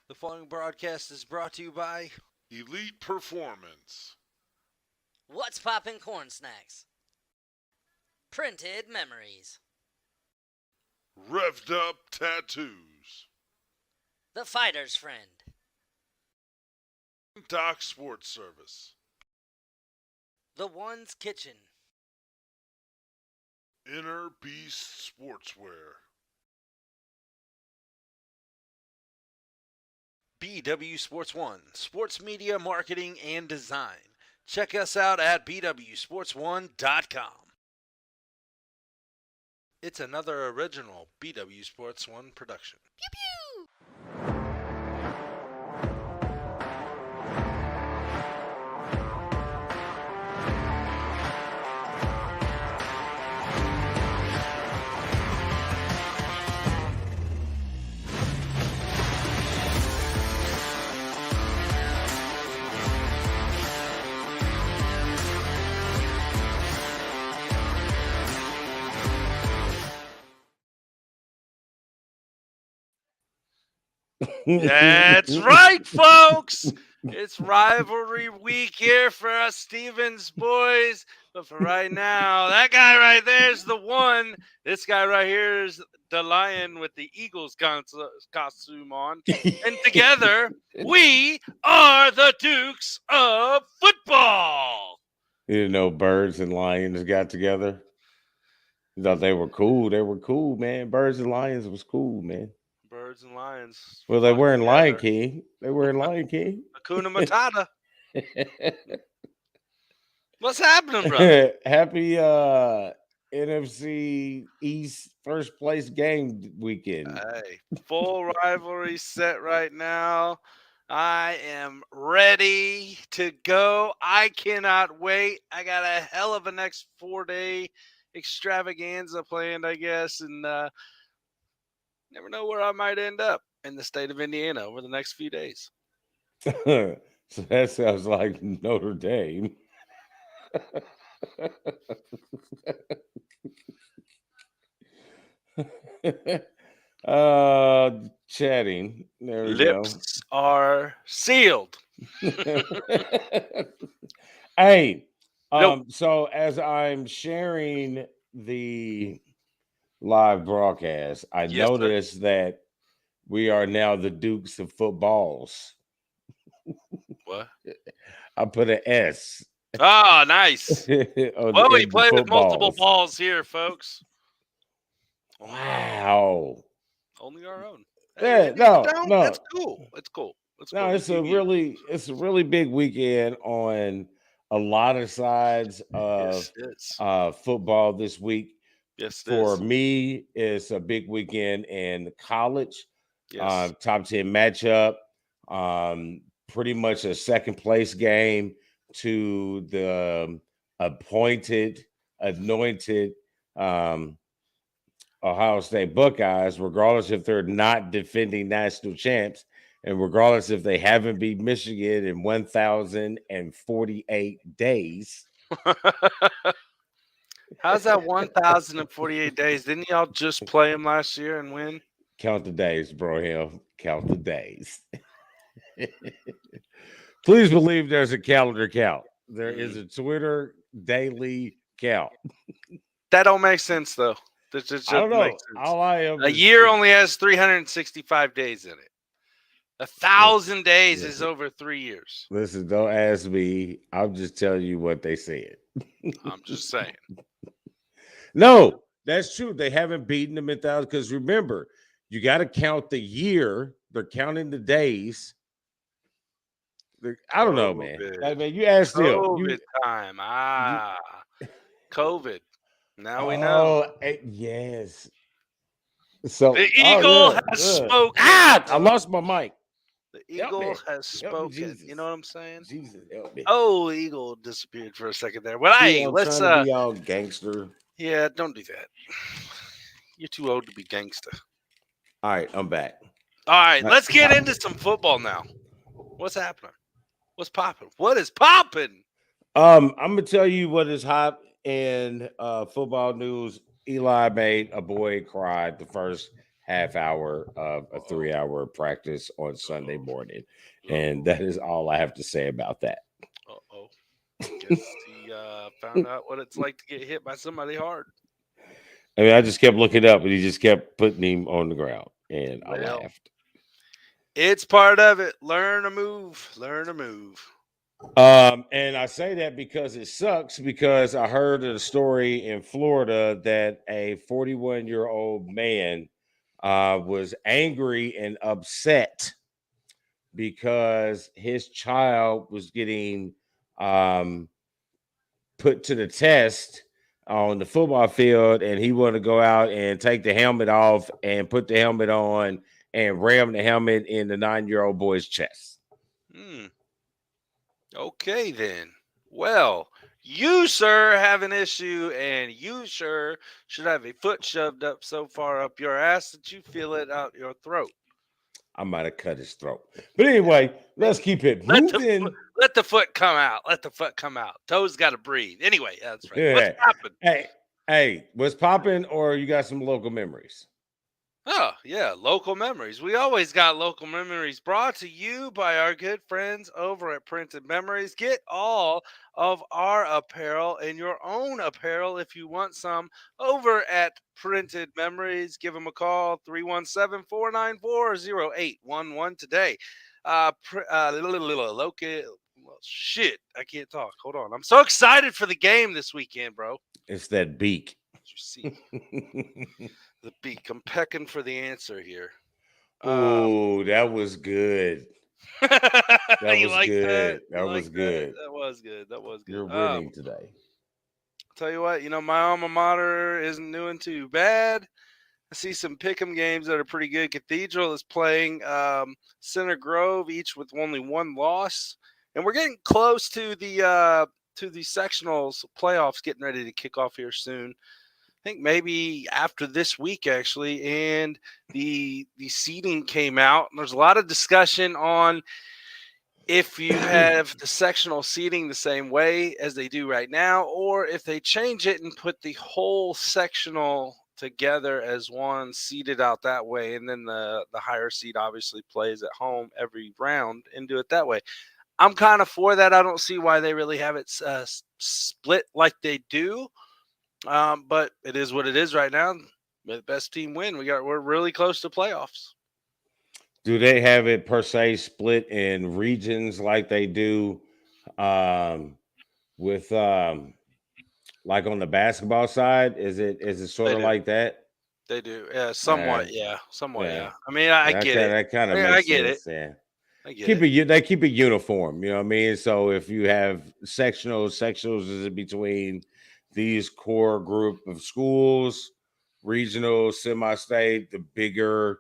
The following broadcast is brought to you by Elite Performance. What's Poppin' Corn Snacks? Printed Memories. Revved Up Tattoos. The Fighter's Friend. Doc Sports Service. The One's Kitchen. Inner Beast Sportswear. BWSPORTS1 Sports Media Marketing and Design. Check us out at BWSPORTS1.com. It's another original BWSPORTS1 production. Pew pew! That's right, folks. It's rivalry week here for us Stevens boys. But for right now, that guy right there is the one. This guy right here is the lion with the Eagles costume on. And together, we are the Dukes of Football. You know, birds and lions got together. You thought they were cool. They were cool, man. Birds and lions was cool, man. Birds and lions. Well, they fought were in Lion together. King. They were in Lion King. Hakuna Matata. What's happening, bro? Happy NFC East first place game weekend. Hey, full rivalry set right now. I am ready to go. I cannot wait. I got a hell of a next 4-day extravaganza planned, I guess, and never know where I might end up in the state of Indiana over the next few days. So that sounds like Notre Dame. Chatting. There we Lips are sealed. go. Hey, Nope. so as I'm sharing the live broadcast, I Yes, sir. noticed that we are now the Dukes of Footballs. What? I put an S. Oh, nice. on Well, we in the play with multiple footballs. balls here, folks. Wow. Only our own. Yeah, If you no, don't, no. It's cool. It's cool. It's No, cool. it's You a do you. really big weekend on a lot of sides of Yes, it is. football this week. Yes, it For is. me, it's a big weekend in college. Yes. Top 10 matchup. Pretty much a second place game to the anointed um, Ohio State Buckeyes, regardless if they're not defending national champs, and regardless if they haven't beat Michigan in 1,048 days. How's that 1,048 days? Didn't y'all just play them last year and win? Count the days, bro. Him. Count the days. Please believe there's a calendar count. There is a Twitter daily count. That don't make sense, though. That just I don't doesn't make know. sense. All I am A is year only has 365 days in it. 1,000 days is listen. over 3 years. Listen, don't ask me. I'm just telling you what they said. I'm just saying. No, that's true. They haven't beaten them in thousands because remember, you got to count the year. They're counting the days. I don't know, man. COVID. Man, you asked them. COVID time. COVID. Now we know. Oh, yes. So, The eagle yeah, has yeah. spoken. I lost my mic. The Help me. eagle has Help me, spoken. Jesus. You know what I'm saying? Jesus, help me. Oh, the eagle disappeared for a second there. Well, See, hey, I'm let's trying to be all gangster. yeah, don't do that. You're too old to be gangster. All right, I'm back. All right, let's get into some football now. What's happening? What's popping? What is popping? I'm gonna tell you what is hot in football news. Eli made a boy cry the first half hour of a 3-hour practice on Sunday morning. And that is all I have to say about that. Uh-oh. Guess he found out what it's like to get hit by somebody hard. I mean, I just kept looking up and he just kept putting him on the ground and I Well, laughed. It's part of it. Learn a move. Learn a move. And I say that because it sucks, because I heard a story in Florida that a 41-year-old man was angry and upset because his child was getting put to the test on the football field, and he wanted to go out and take the helmet off and put the helmet on and ram the helmet in the 9-year-old boy's chest. Okay, then. Well, you, sir, have an issue, and you, sir, should have a foot shoved up so far up your ass that you feel it out your throat. I might have cut his throat. But anyway, let's keep it moving. Let the foot come out. Let the foot come out. Toes got to breathe. Anyway, that's right. Yeah. What's poppin'? Hey, what's popping, or you got some local memories? Oh, yeah, local memories. We always got local memories brought to you by our good friends over at Printed Memories. Get all of our apparel and your own apparel if you want some over at Printed Memories. Give them a call, 317-494-0811 today. Shit, I can't talk. Hold on. I'm so excited for the game this weekend, bro. It's that beak. You see. The beak. I'm pecking for the answer here. Oh, that was good. That was like good. That, That was good. That was good. That was good. You're winning today. I'll tell you what, my alma mater isn't doing too bad. I see some pick'em games that are pretty good. Cathedral is playing Center Grove, each with only one loss, and we're getting close to the sectionals playoffs getting ready to kick off here soon. I think maybe after this week, actually, and the seeding came out. And there's a lot of discussion on if you have the sectional seeding the same way as they do right now, or if they change it and put the whole sectional together as one, seeded out that way, and then the higher seed obviously plays at home every round and do it that way. I'm kind of for that. I don't see why they really have it split like they do. But it is what it is right now. The best team win. We're really close to playoffs. Do they have it per se split in regions like they do with like on the basketball side? Is it sort of like that? They do. Yeah, somewhat. Yeah. Somewhat. Yeah. I mean, I get it. That kind of makes I get sense. Yeah. They keep it uniform, you know what I mean? So if you have sectionals is in between these core group of schools, regional, semi-state, the bigger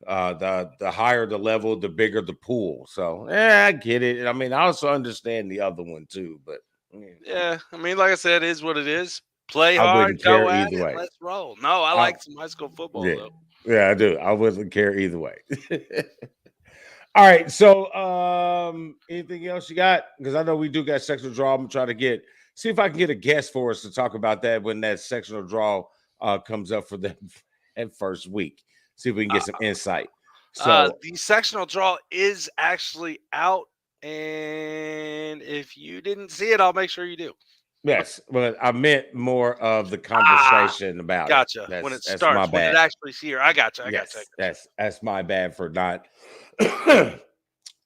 the higher the level, the bigger the pool. So I get it. I mean, I also understand the other one too, but yeah, I mean, like I said, it is what it is. Play I hard, wouldn't care go at either it, way. let's roll. No, I like some high school football though. Yeah, I do. I wouldn't care either way. All right. So anything else you got? Because I know we do got sectional draw. I'm trying to see if I can get a guest for us to talk about that when that sectional draw comes up for them at first week. See if we can get some insight. So the sectional draw is actually out, and if you didn't see it, I'll make sure you do. Yes, but I meant more of the conversation about gotcha. it. When it starts, when it actually here, I gotcha. I gotcha. That's my bad for not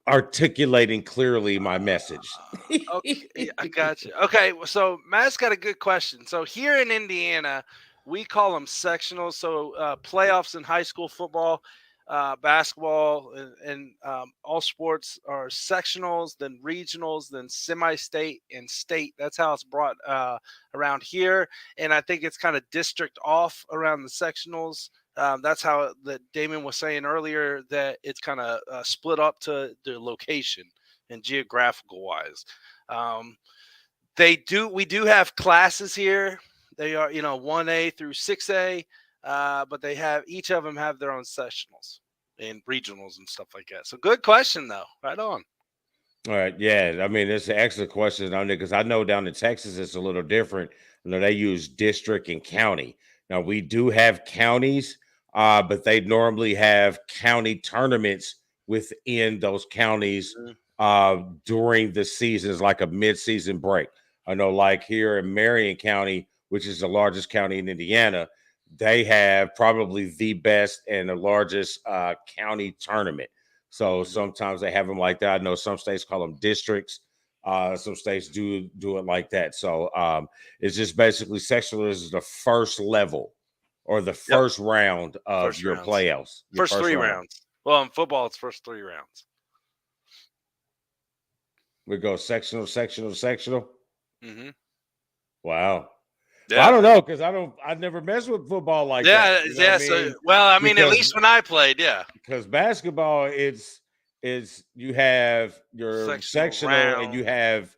articulating clearly my message. Okay, I gotcha. Okay, so Matt's got a good question. So here in Indiana, we call them sectionals. So playoffs in high school football, basketball, and all sports are sectionals, then regionals, then semi-state and state. That's how it's brought around here. And I think it's kind of district off around the sectionals. That's how Damon was saying earlier, that it's kind of split up to the location and geographical wise. We do have classes here. They are, 1A through 6A, but each of them have their own sectionals and regionals and stuff like that. So good question though. Right on. All right. Yeah. I mean, it's an excellent question on it, because I know down in Texas, it's a little different. They use district and county. Now we do have counties, but they normally have county tournaments within those counties during the seasons, like a mid-season break. I know, like here in Marion County, which is the largest county in Indiana, they have probably the best and the largest county tournament. So sometimes they have them like that. I know some states call them districts. Some states do it like that. So it's just basically sectional is the first level or the first round of your playoffs. Your first three rounds. Well, in football, it's first 3 rounds. We go sectional. Mm-hmm. Wow. Yeah. Well, I don't know because I never messed with football like that. You know what I mean? So, well, I mean, at least when I played, yeah. Because basketball, it's you have your sectional and you have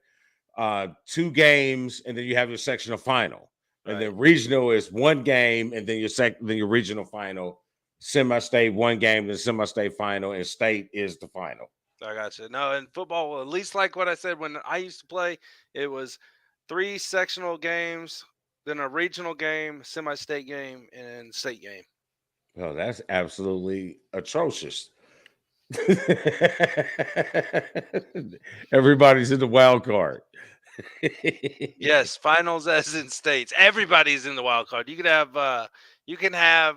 2 games, and then you have your sectional final, and then regional is 1 game, and then your regional final, semi-state 1 game, then semi-state final, and state is the final. I got you. No, in football, at least like what I said when I used to play, it was 3 sectional games, then a regional game, semi-state game, and state game. Oh, that's absolutely atrocious. Everybody's in the wild card. Yes, finals as in states. Everybody's in the wild card. You can have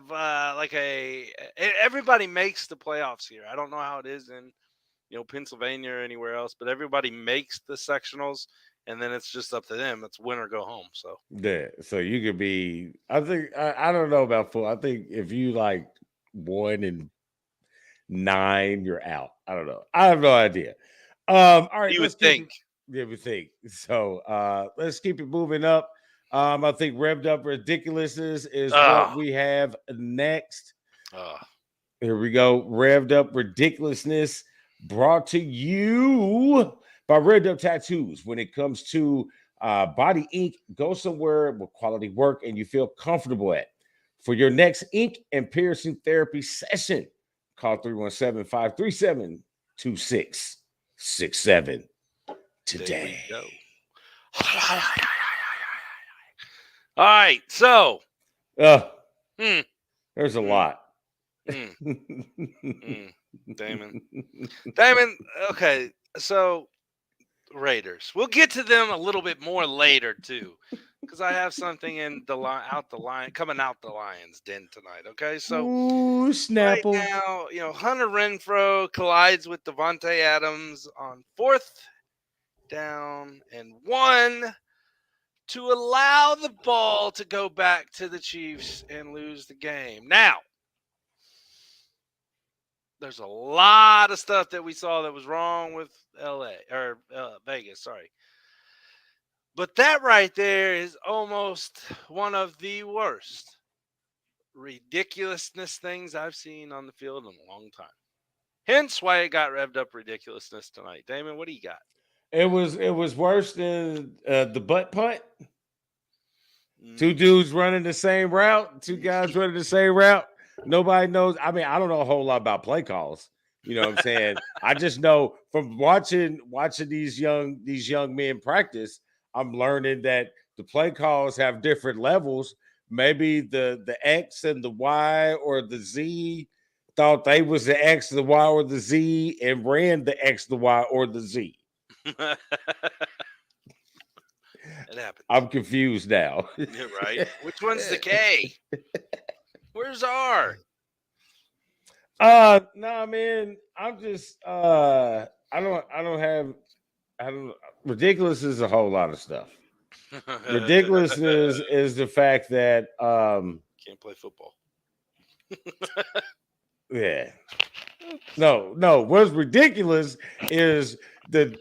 like everybody makes the playoffs here. I don't know how it is in Pennsylvania or anywhere else, but everybody makes the sectionals, and then it's just up to them. It's win or go home. So yeah, so you could be. I think I don't know about football. I think if you like 1 and 9, you're out. I don't know. I have no idea. All right, you would think. Yeah, we think. So let's keep it moving up. I think Revved Up Ridiculousness is what we have next. Here we go. Revved Up Ridiculousness brought to you by Revved Up Tattoos. When it comes to body ink, go somewhere with quality work and you feel comfortable at. For your next ink and piercing therapy session, call 317-537-2667 today. All right, so there's a lot. Damon. Okay, so Raiders. We'll get to them a little bit more later too, because I have something in coming out the Lions' den tonight. Okay, so Snapple. Right now, Hunter Renfrow collides with Devontae Adams on 4th down and 1 to allow the ball to go back to the Chiefs and lose the game. Now, there's a lot of stuff that we saw that was wrong with Vegas, sorry. But that right there is almost one of the worst ridiculousness things I've seen on the field in a long time. Hence why it got Revved Up Ridiculousness tonight. Damon, what do you got? It was worse than the butt punt. 2 dudes running the same route, 2 guys running the same route. Nobody knows. I mean, I don't know a whole lot about play calls. You know what I'm saying? I just know from watching these young men practice, I'm learning that the play calls have different levels. Maybe the X and the Y or the Z thought they was the X, the Y, or the Z and ran the X, the Y, or the Z. It happens. I'm confused now. You're right. Which one's the K? Where's R? No, man. I'm just I don't ridiculous is a whole lot of stuff. Ridiculousness is the fact that can't play football. Yeah. No. What's ridiculous is the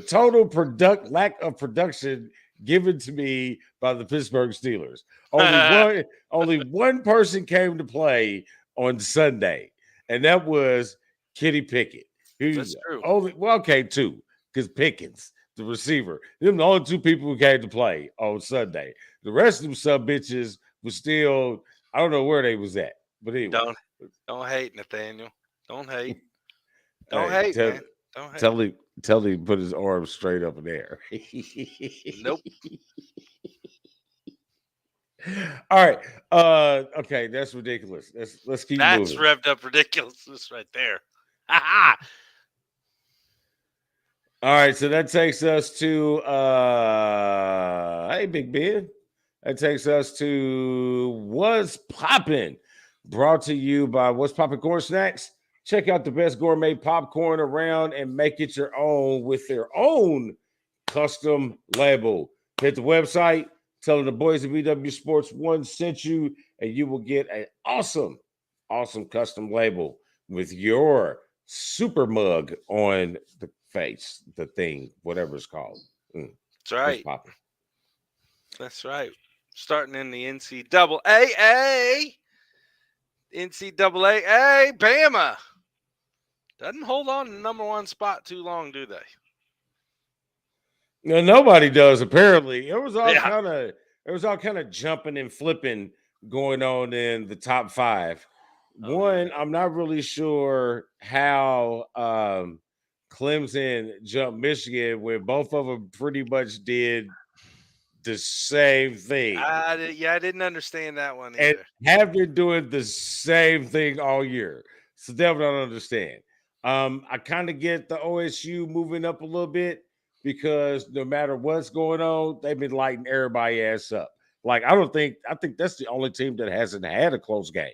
total lack of production given to me by the Pittsburgh Steelers. Only one person came to play on Sunday, and that was Kenny Pickett. That's true. 2, because Pickens, the receiver, them the only 2 people who came to play on Sunday. The rest of them sub bitches was still, I don't know where they was at. But anyway. Don't hate, Nathaniel. Don't hate. Don't hate, man. Don't hate. Tell him put his arms straight up in the air. Nope. All right. Okay, that's ridiculous. Let's keep That's moving. revved up ridiculousness right there. Ha All right, so that takes us to hey Big Ben. That takes us to What's Poppin', brought to you by What's Poppin' Corn Snacks. Check out the best gourmet popcorn around and make it your own with their own custom label. Hit the website, tell them the boys at BWSPORTS1 sent you, and you will get an awesome custom label with your super mug on the face, the thing, whatever it's called. That's right. Poppin'. That's right. Starting in the NCAA. NCAA, Bama. Doesn't hold on to the number one spot too long, do they? No, nobody does. Apparently, it was all Yeah. kind of jumping and flipping going on in the top five. Oh, One, yeah. I'm not really sure how Clemson jumped Michigan, where both of them pretty much did the same thing. I didn't understand that one And either. have been doing the same thing all year. So definitely don't understand. I kind of get the OSU moving up a little bit because no matter what's going on, they've been lighting everybody ass up. Like, I think that's the only team that hasn't had a close game.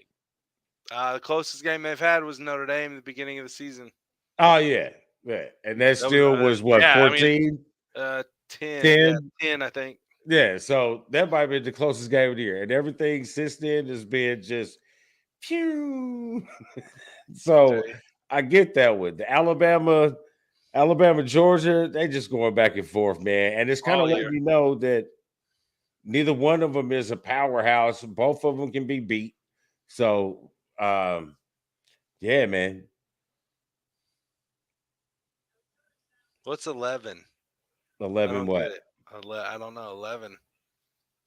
The closest game they've had was Notre Dame at the beginning of the season. Oh, yeah. And that still was what, yeah, 14? 10. 10? Yeah, 10, I think. Yeah, so that might have been the closest game of the year. And everything since then has been just pew. So I get that one. The Alabama, Georgia, they just going back and forth, man. And it's kind of letting you know that neither one of them is a powerhouse. Both of them can be beat. So, yeah, man. What's 11? 11 what? I don't know. 11.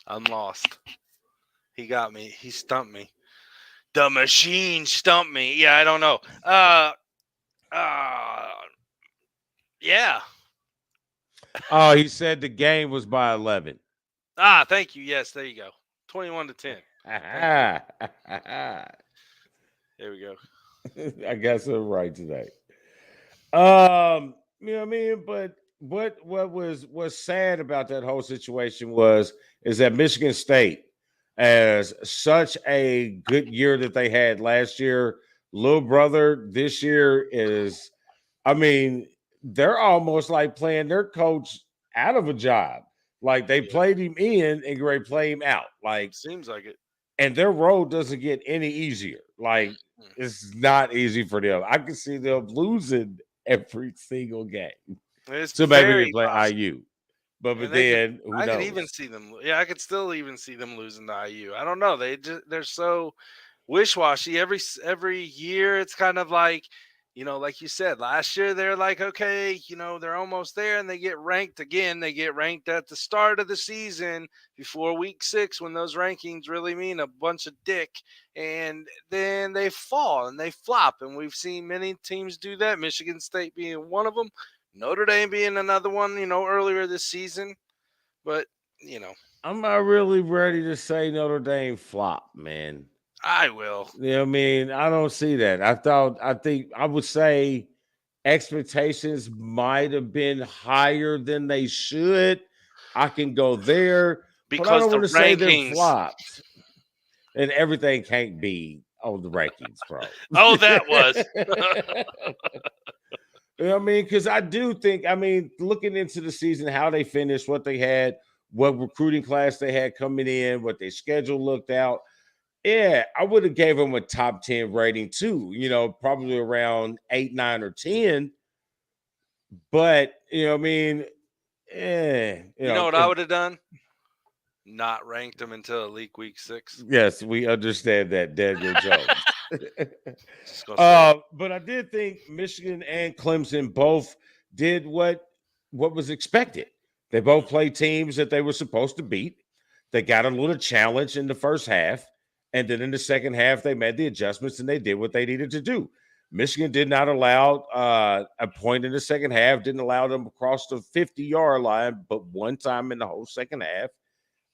I'm lost. He got me. He stumped me. The machine stumped me. Yeah, I don't know. Yeah. Oh, he said the game was by 11. Thank you. Yes, there you go. 21-10. There we go. I got some right today. You know what I mean? But what was sad about that whole situation is that Michigan State, as such a good year that they had last year, little brother this year is, I mean, they're almost like playing their coach out of a job. Like they played him in and they play him out. Like, seems like it. And their road doesn't get any easier. Like, it's not easy for them. I can see them losing every single game. It's so maybe they play possible. IU. But then who knows? I could even see them. Yeah, I could still even see them losing to IU. I don't know. They're so wish-washy. Every year it's kind of like, like you said, last year they're like, okay, they're almost there, and they get ranked again. They get ranked at the start of the season before week 6 when those rankings really mean a bunch of dick, and then they fall and they flop. And we've seen many teams do that, Michigan State being one of them, Notre Dame being another one, earlier this season. But, I'm not really ready to say Notre Dame flop, man. I will. You know what I mean? I don't see that. I think I would say expectations might have been higher than they should. I can go there, because but I don't want to say they flopped. And everything can't be on the rankings, bro. Oh, that was. You know what I mean? Because I do think, looking into the season, how they finished, what they had, what recruiting class they had coming in, what their schedule looked out. Yeah, I would have gave them a top 10 rating too, probably around 8, 9, or 10. But, you know what I mean? You know what I would have done? Not ranked them until week 6. Yes, we understand that, Daniel Jones. But I did think Michigan and Clemson both did what was expected. They both played teams that they were supposed to beat. They got a little challenge in the first half. And then in the second half, they made the adjustments and they did what they needed to do. Michigan did not allow a point in the second half, didn't allow them across the 50-yard line, but one time in the whole second half.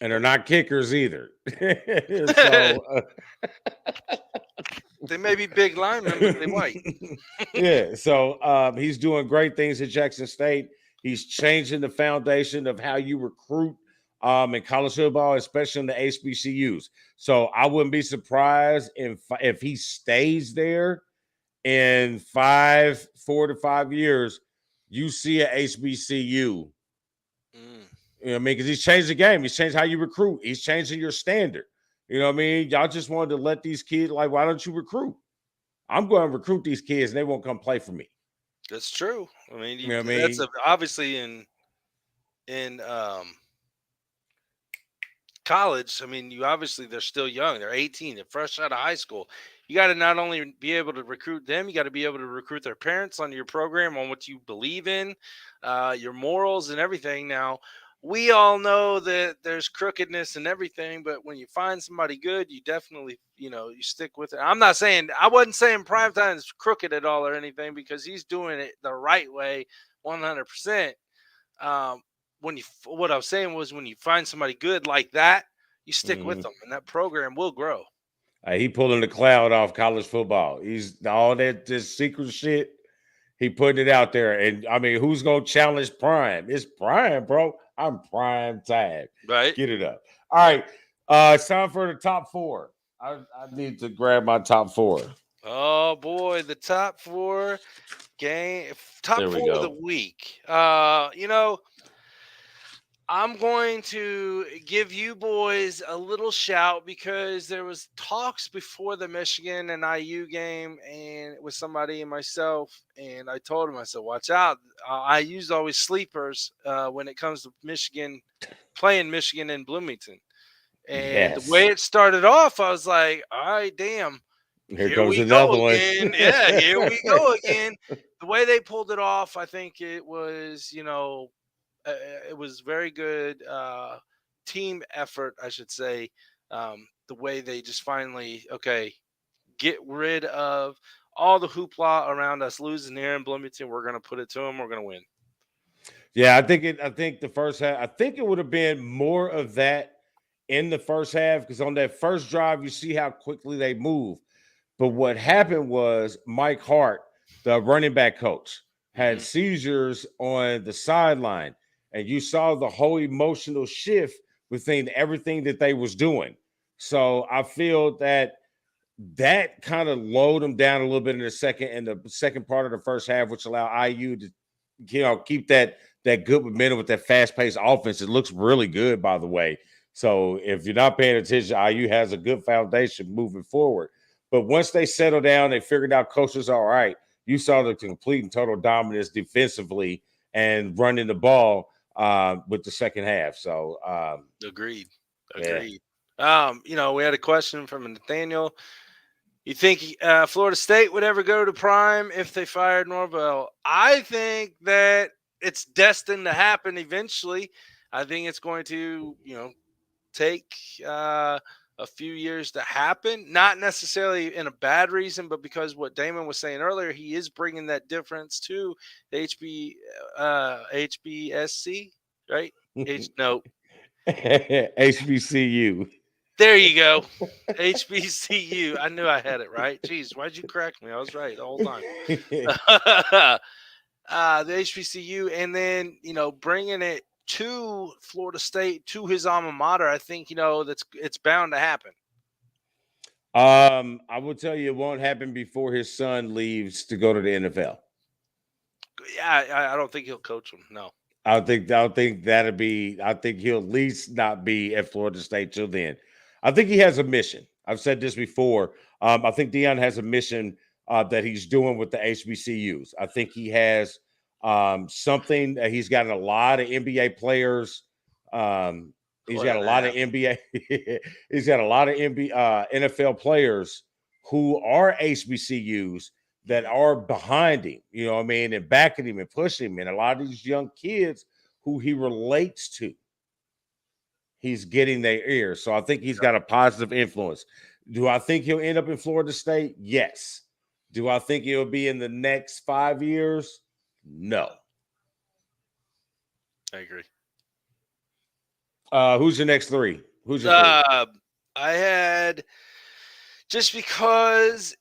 and they're not kickers either. So They may be big linemen, but they white. yeah, so he's doing great things at Jackson State. He's changing the foundation of how you recruit in college football, especially in the HBCUs. So I wouldn't be surprised if he stays there in 4 to 5 years. You see a HBCU. Mm. You know what I mean? Because he's changed the game. He's changed how you recruit. He's changing your standard. You know what I mean? Y'all just wanted to let these kids, like, why don't you recruit? I'm going to recruit these kids and they won't come play for me. That's true. I mean, You know what I that's mean? obviously in college. I mean, they're still young. They're 18. They're fresh out of high school. You got to not only be able to recruit them, you got to be able to recruit their parents onto your program, on what you believe in, your morals and everything. Now, we all know that there's crookedness and everything, but when you find somebody good, you definitely, you stick with it. I wasn't saying Primetime's crooked at all or anything, because he's doing it the right way, 100%. What I was saying was, when you find somebody good like that, you stick with them, and that program will grow. He pulling the cloud off college football. He's all that this secret shit. He putting it out there, and I mean, who's gonna challenge Prime? It's Prime, bro. I'm Prime time. Right? Get it up. All right. It's time for the top four. I need to grab my top four. Oh boy, the top four There we of the go. week. I'm going to give you boys a little shout, because there was talks before the Michigan and IU game, and with somebody and myself, and I told him, I said, watch out. IU's always sleepers when it comes to playing Michigan and Bloomington. And the Yes. way it started off, I was like, all right, damn. Here Here comes we another go one. again. Yeah, here we go again. The way they pulled it off, I think it was, it was very good team effort, I should say. The way they just finally, get rid of all the hoopla around us losing here in Bloomington. We're going to put it to them. We're going to win. Yeah, I think the first half, I think it would have been more of that in the first half, because on that first drive, you see how quickly they move. But what happened was Mike Hart, the running back coach, had seizures on the sideline, and you saw the whole emotional shift within everything that they was doing. So I feel that kind of lowered them down a little bit in the second part of the first half, which allowed IU to keep that good momentum with that fast-paced offense. It looks really good, by the way. So if you're not paying attention, IU has a good foundation moving forward. But once they settled down, they figured out coaches all right. You saw the complete and total dominance defensively and running the ball with the second half. So Agreed. Yeah. We had a question from Nathaniel. You think Florida State would ever go to Prime if they fired Norvell? I think that it's destined to happen eventually. I think it's going to, take a few years to happen. Not necessarily in a bad reason, but because what Damon was saying earlier, he is bringing that difference to HBSC, right? No. HBCU. There you go. HBCU. I knew I had it right. Jeez, why'd you correct me? I was right the whole time. The HBCU, and then, bringing it to Florida State, to his alma mater. I think, it's bound to happen. I will tell you, it won't happen before his son leaves to go to the NFL. Yeah, I don't think he'll coach him. No. I don't think that'll be. I think he'll at least not be at Florida State till then. I think he has a mission. I've said this before. I think Deion has a mission that he's doing with the HBCUs. I think he has something. He's got a lot of NBA players. He's got a lot of NBA. He's got a lot of NFL players who are HBCUs that are behind him, you know what I mean, and backing him and pushing him. And a lot of these young kids who he relates to, he's getting their ear. So I think he's got a positive influence. Do I think he'll end up in Florida State? Yes. Do I think he'll be in the next 5 years? No. I agree. Who's your next three? Who's your three? I had just because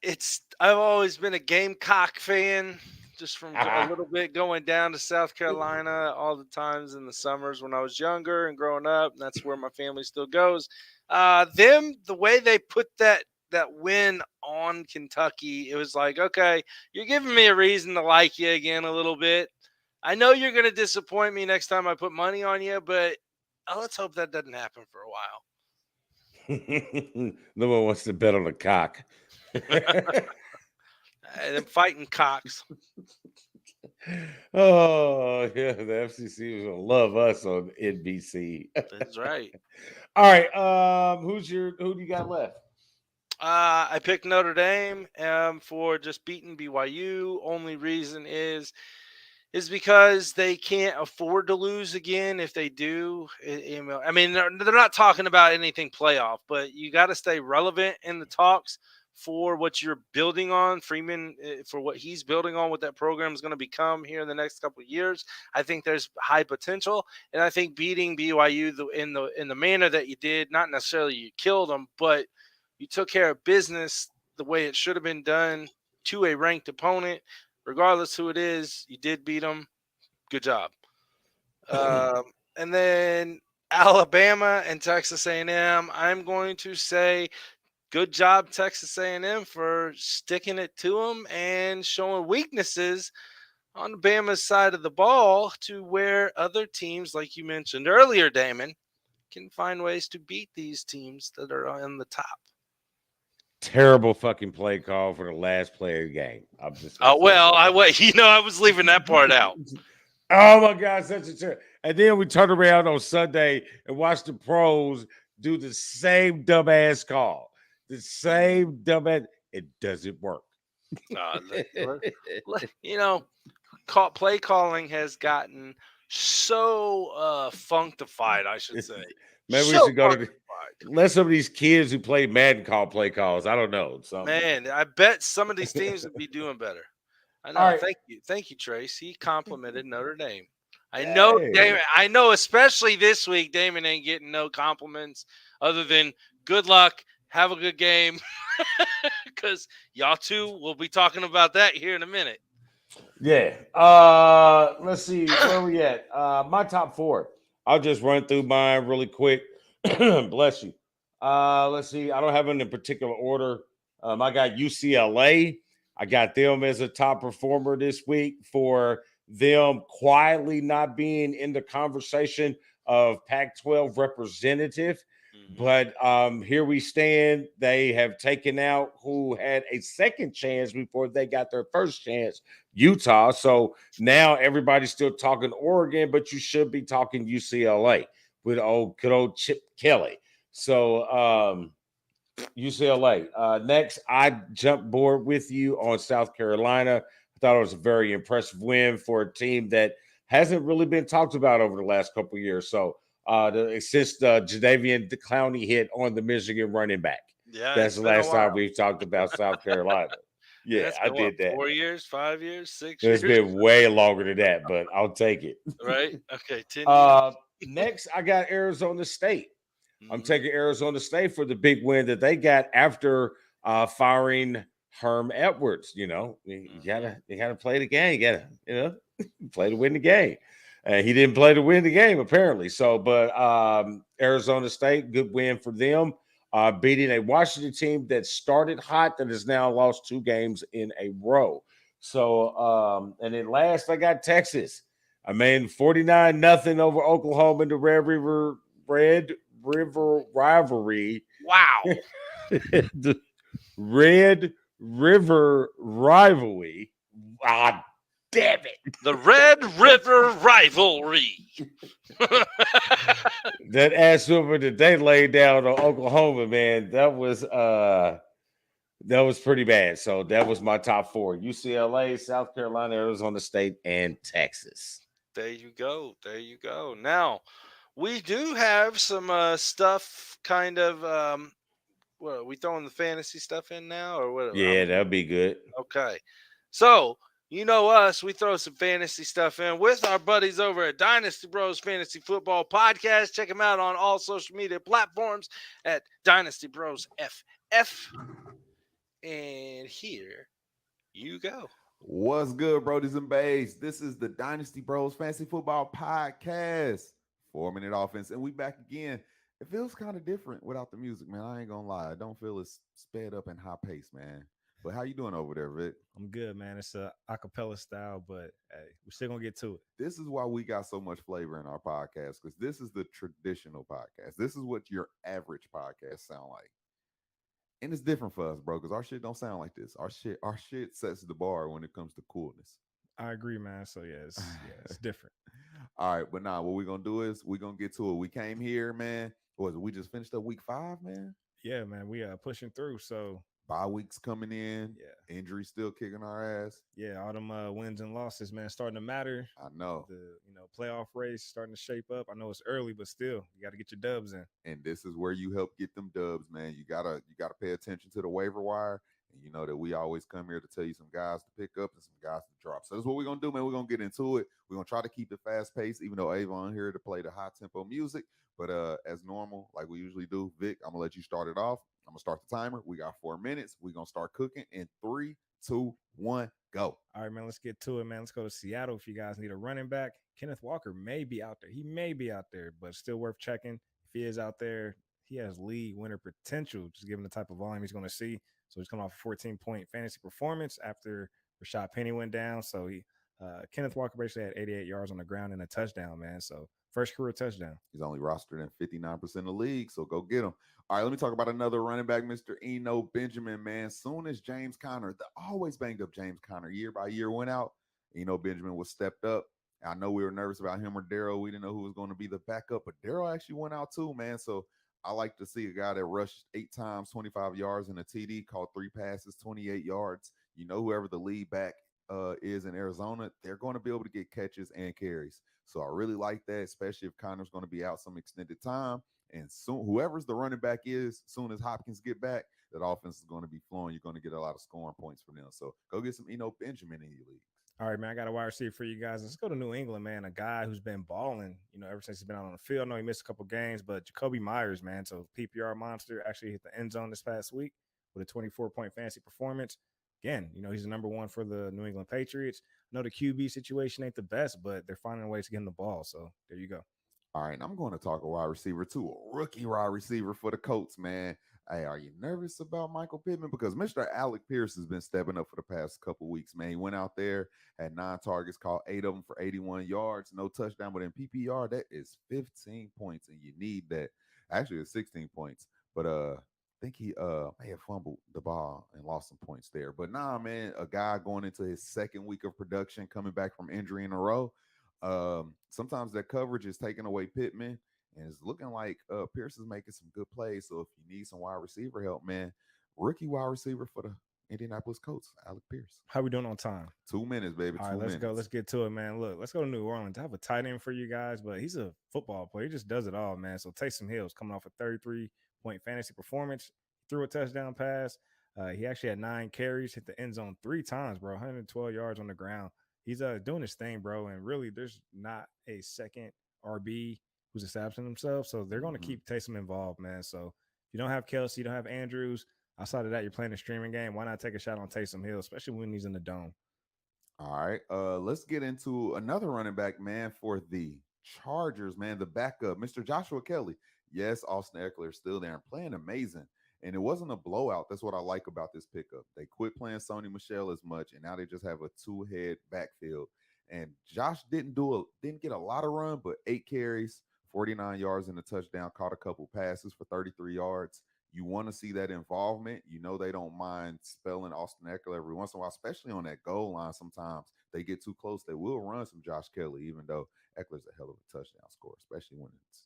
I've always been a Gamecock fan, just from a little bit going down to South Carolina all the times in the summers when I was younger and growing up. And that's where my family still goes. The way they put that win on Kentucky, it was like, okay, you're giving me a reason to like you again a little bit. I know you're going to disappoint me next time I put money on you, but let's hope that doesn't happen for a while. No one wants to bet on a cock. Them fighting cocks. Oh, yeah, the FCC is gonna love us on NBC. That's right. All right. Who do you got left? I picked Notre Dame for just beating BYU. Only reason is because they can't afford to lose again. If they do, I mean, they're not talking about anything playoff, but you got to stay relevant in the talks for what you're building on. Freeman, for what he's building on, what that program is going to become here in the next couple of years. I think there's high potential, and I think beating BYU in the manner that you did, not necessarily you killed them, but you took care of business the way it should have been done to a ranked opponent. Regardless who it is, you did beat them. Good job. And then Alabama and Texas A&M. I'm going to say good job, Texas A&M, for sticking it to them and showing weaknesses on Bama's side of the ball to where other teams, like you mentioned earlier, Damon, can find ways to beat these teams that are on the top. Terrible fucking play call for the last play of the game. I'm just. I was leaving that part out. Oh my God, such a terrible. And then we turned around on Sunday and watched the pros do the same dumbass call. The same dumbass. It doesn't work. Play calling has gotten so functified, I should say. Maybe we should go to let some of these kids who play Madden call play calls. I don't know. Man, I bet some of these teams would be doing better. I know. Right. Thank you, Trace. He complimented Notre Dame. I know, Damon. I know, especially this week, Damon ain't getting no compliments other than good luck, have a good game, because y'all two will be talking about that here in a minute. Yeah. Let's see where we at. My top four. I'll just run through mine really quick. Bless you. Let's see. I don't have them in particular order. I got UCLA. I got them as a top performer this week for them quietly not being in the conversation of Pac-12 representative. But here we stand. They have taken out who had a second chance before they got their first chance, Utah. So now everybody's still talking Oregon, but you should be talking UCLA with good old Chip Kelly. So UCLA. Next, I jumped board with you on South Carolina. I thought it was a very impressive win for a team that hasn't really been talked about over the last couple of years. So since Jadeveon Clowney hit on the Michigan running back. Yeah, that's the last time we've talked about South Carolina. Yeah, I did that. 4 years, 5 years, 6 years. It's been way longer than that, but I'll take it. Right? Okay, 10 years. Next, I got Arizona State. I'm taking Arizona State for the big win that they got after firing Herm Edwards. You know, you gotta play the game. You gotta, play to win the game. He didn't play to win the game, apparently. So, but Arizona State, good win for them. Beating a Washington team that started hot that has now lost 2 games in a row. So, and then last, I got Texas. I mean, 49-0 over Oklahoma in the Red River rivalry. Wow. The Red River rivalry. Ah, damn it. The Red River rivalry. That ass whooping that they laid down on Oklahoma, man, that was pretty bad. So that was my top 4. UCLA, South Carolina, Arizona State, and Texas. There you go. There you go. Now, we do have some stuff kind of what are we throwing the fantasy stuff in now or what? Yeah, that'd be good. Okay. So, You know us, we throw some fantasy stuff in with our buddies over at Dynasty Bros Fantasy Football Podcast. Check them out on all social media platforms at Dynasty Bros FF. And here you go. What's good, Brodies and Bays? This is the Dynasty Bros Fantasy Football Podcast. 4-minute offense, and we back again. It feels kind of different without the music, man. I ain't gonna lie. I don't feel as sped up and high pace, man. But how you doing over there, Vic? I'm good, man. It's a acapella style, but hey, we're still gonna get to it. This is why we got so much flavor in our podcast, because this is the traditional podcast. This is what your average podcast sound like. And it's different for us, bro, because our shit don't sound like this. Our shit sets the bar when it comes to coolness. I agree, man. So yeah, it's different. All right, but now what we're gonna do is we're gonna get to it. We came here, man. What was it? We just finished up week 5, man. Yeah, man. We are pushing through. So Bye weeks coming in. yeah, Injury still kicking our ass. yeah. All them wins and losses, man, starting to matter. I know. The playoff race starting to shape up. I know it's early, but still, you got to get your dubs in. And this is where you help get them dubs, man. You gotta pay attention to the waiver wire. And you know that we always come here to tell you some guys to pick up and some guys to drop. So that's what we're gonna do, man. We're gonna get into it. We're gonna try to keep it fast paced, even though Avon here to play the high tempo music. But as normal, like we usually do, Vic, I'm gonna let you start it off. I'm gonna start the timer. We got 4 minutes. We're gonna start cooking in 3, 2, 1, go. All right, man. Let's get to it, man. Let's go to Seattle. If you guys need a running back, Kenneth Walker may be out there. He may be out there, but still worth checking. If he is out there, he has league winner potential, just given the type of volume he's going to see. So he's coming off a 14-point fantasy performance after Rashad Penny went down. So Kenneth Walker basically had 88 yards on the ground and a touchdown, man. So first career touchdown. He's only rostered in 59% of the league, so go get him. All right, let me talk about another running back, Mr. Eno Benjamin, man. Soon as James Conner, the always banged up James Conner, year by year went out, Eno Benjamin was stepped up. I know we were nervous about him or Darrell. We didn't know who was going to be the backup, but Darrell actually went out too, man. So I like to see a guy that rushed 8 times, 25 yards in a TD, caught 3 passes, 28 yards. You know, whoever the lead back is in Arizona, they're going to be able to get catches and carries. So I really like that, especially if Connor's going to be out some extended time. And soon, whoever's the running back is, soon as Hopkins get back, that offense is going to be flowing. You're going to get a lot of scoring points from them. So go get some Eno Benjamin in your league. All right, man. I got a wide receiver for you guys. Let's go to New England, man. A guy who's been balling, ever since he's been out on the field. I know he missed a couple games, but Jacoby Myers, man. So PPR monster actually hit the end zone this past week with a 24-point fantasy performance. Again, he's the number 1 for the New England Patriots. I know the QB situation ain't the best, but they're finding ways to get him the ball. So there you go. All right, I'm going to talk a wide receiver too, a rookie wide receiver for the Colts, man. Hey, are you nervous about Michael Pittman? Because Mr. Alec Pierce has been stepping up for the past couple weeks, man. He went out there, had 9 targets, caught 8 of them for 81 yards, no touchdown. But in PPR, that is 15 points, and you need that. Actually, it's 16 points. But I think he may have fumbled the ball and lost some points there. But nah, man, a guy going into his second week of production, coming back from injury in a row. Sometimes that coverage is taking away Pittman, and it's looking like Pierce is making some good plays. So if you need some wide receiver help, man, rookie wide receiver for the Indianapolis Colts, Alec Pierce. How we doing on time? 2 minutes, baby. All right, 2 let's minutes. go. Let's get to it, man. Look, let's go to New Orleans. I have a tight end for you guys, but he's a football player. He just does it all, man. So Taysom Hill's coming off a 33-point fantasy performance, threw a touchdown pass. He actually had 9 carries, hit the end zone 3 times, bro. 112 yards on the ground. He's doing his thing, bro. And really, there's not a second RB who's establishing himself. So they're going to keep Taysom involved, man. So if you don't have Kelsey, you don't have Andrews, outside of that, you're playing a streaming game. Why not take a shot on Taysom Hill, especially when he's in the dome? All right. Let's get into another running back, man, for the Chargers, man. The backup, Mr. Joshua Kelly. Yes, Austin Eckler is still there and playing amazing. And it wasn't a blowout. That's what I like about this pickup. They quit playing Sony Michel as much, and now they just have a 2-head backfield. And Josh didn't get a lot of run, but 8 carries, 49 yards and a touchdown, caught a couple passes for 33 yards. You want to see that involvement. They don't mind spelling Austin Eckler every once in a while, especially on that goal line. Sometimes they get too close. They will run some Josh Kelly, even though Eckler's a hell of a touchdown scorer, especially when it's,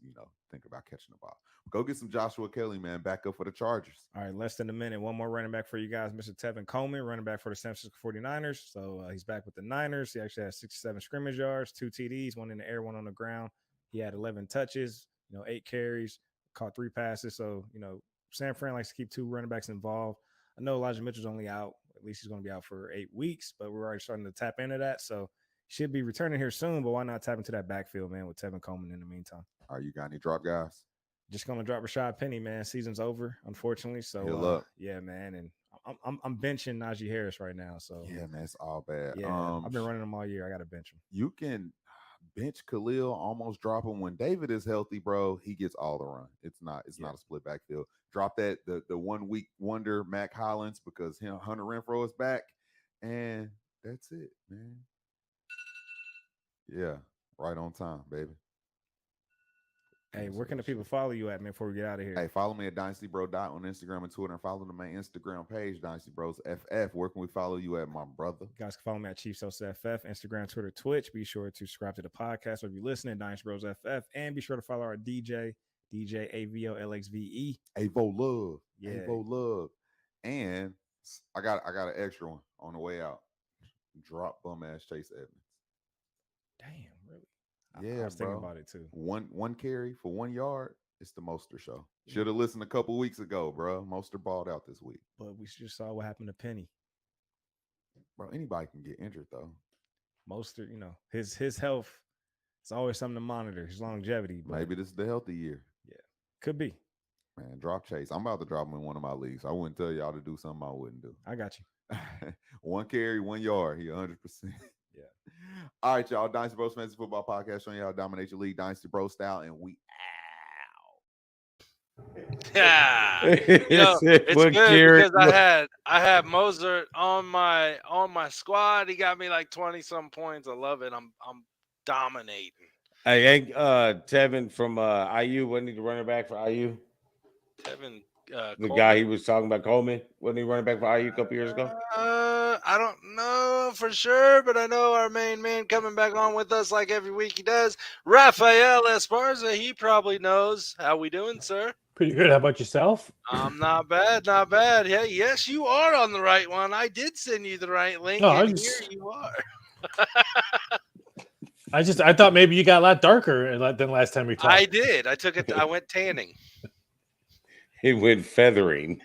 think about catching the ball. Go get some Joshua Kelly, man, back up for the Chargers. All right, less than a minute. One more running back for you guys, Mr. Tevin Coleman, running back for the San Francisco 49ers. So he's back with the Niners. He actually has 67 scrimmage yards, 2 TDs, 1 in the air, 1 on the ground. He had 11 touches, 8 carries, caught 3 passes. So, San Fran likes to keep 2 running backs involved. I know Elijah Mitchell's only out At least he's going to be out for 8 weeks, but we're already starting to tap into that. So should be returning here soon, but why not tap into that backfield, man, with Tevin Coleman in the meantime? Are you got any drop guys? Just going to drop Rashad Penny, man. Season's over, unfortunately. So, yeah, man. And I'm benching Najee Harris right now. So, yeah, man, it's all bad. Yeah, I've been running him all year. I got to bench him. You can bench Khalil, almost drop him when David is healthy, bro. He gets all the run. It's not a split backfield. Drop that the 1 week wonder Mac Hollins because Hunter Renfrow is back, and that's it, man. Yeah, right on time, baby. Hey, where can the people follow you at, man, before we get out of here? Hey, follow me at DynastyBro on Instagram and Twitter, and follow the main Instagram page, Dynasty Bros FF. Where can we follow you at, my brother? You guys can follow me at Chief Sosa FF, Instagram, Twitter, Twitch. Be sure to subscribe to the podcast or if you're listening, Dynasty Bros FF, and be sure to follow our DJ AVOLXVE. Avo Love. Yeah. Avo Love. And I got an extra one on the way out. Drop bum ass Chase Edmonds. Damn, really? Yeah, I was thinking about it too. One carry for 1 yard. It's the Mostert show. Should have listened a couple weeks ago, bro. Mostert balled out this week. But we just saw what happened to Penny. Bro, anybody can get injured though. Mostert, his health is always something to monitor. His longevity. But maybe this is the healthy year. Yeah, could be. Man, drop Chase. I'm about to drop him in one of my leagues. I wouldn't tell y'all to do something I wouldn't do. I got you. 1 carry, 1 yard. He 100%. Yeah. All right, y'all. Dynasty Bros Fantasy Football Podcast showing you how to dominate your league, Dynasty Bro style, and we out. Yeah, it's good because I had Mozart on my squad. He got me like 20-some points. I love it. I'm dominating. Hey, ain't Tevin from IU? Wasn't he the running back for IU? Tevin, the Coleman? guy he was talking about, Coleman, wasn't he running back for IU a couple years ago? I don't know for sure, but I know our main man coming back on with us like every week he does, Rafael Esparza. He probably knows. How we doing, sir? Pretty good. How about yourself? Not bad, not bad. Yeah, yes, you are on the right one. I did send you the right link, and here you are. I thought maybe you got a lot darker than last time we talked. I did. I went tanning. He went feathering.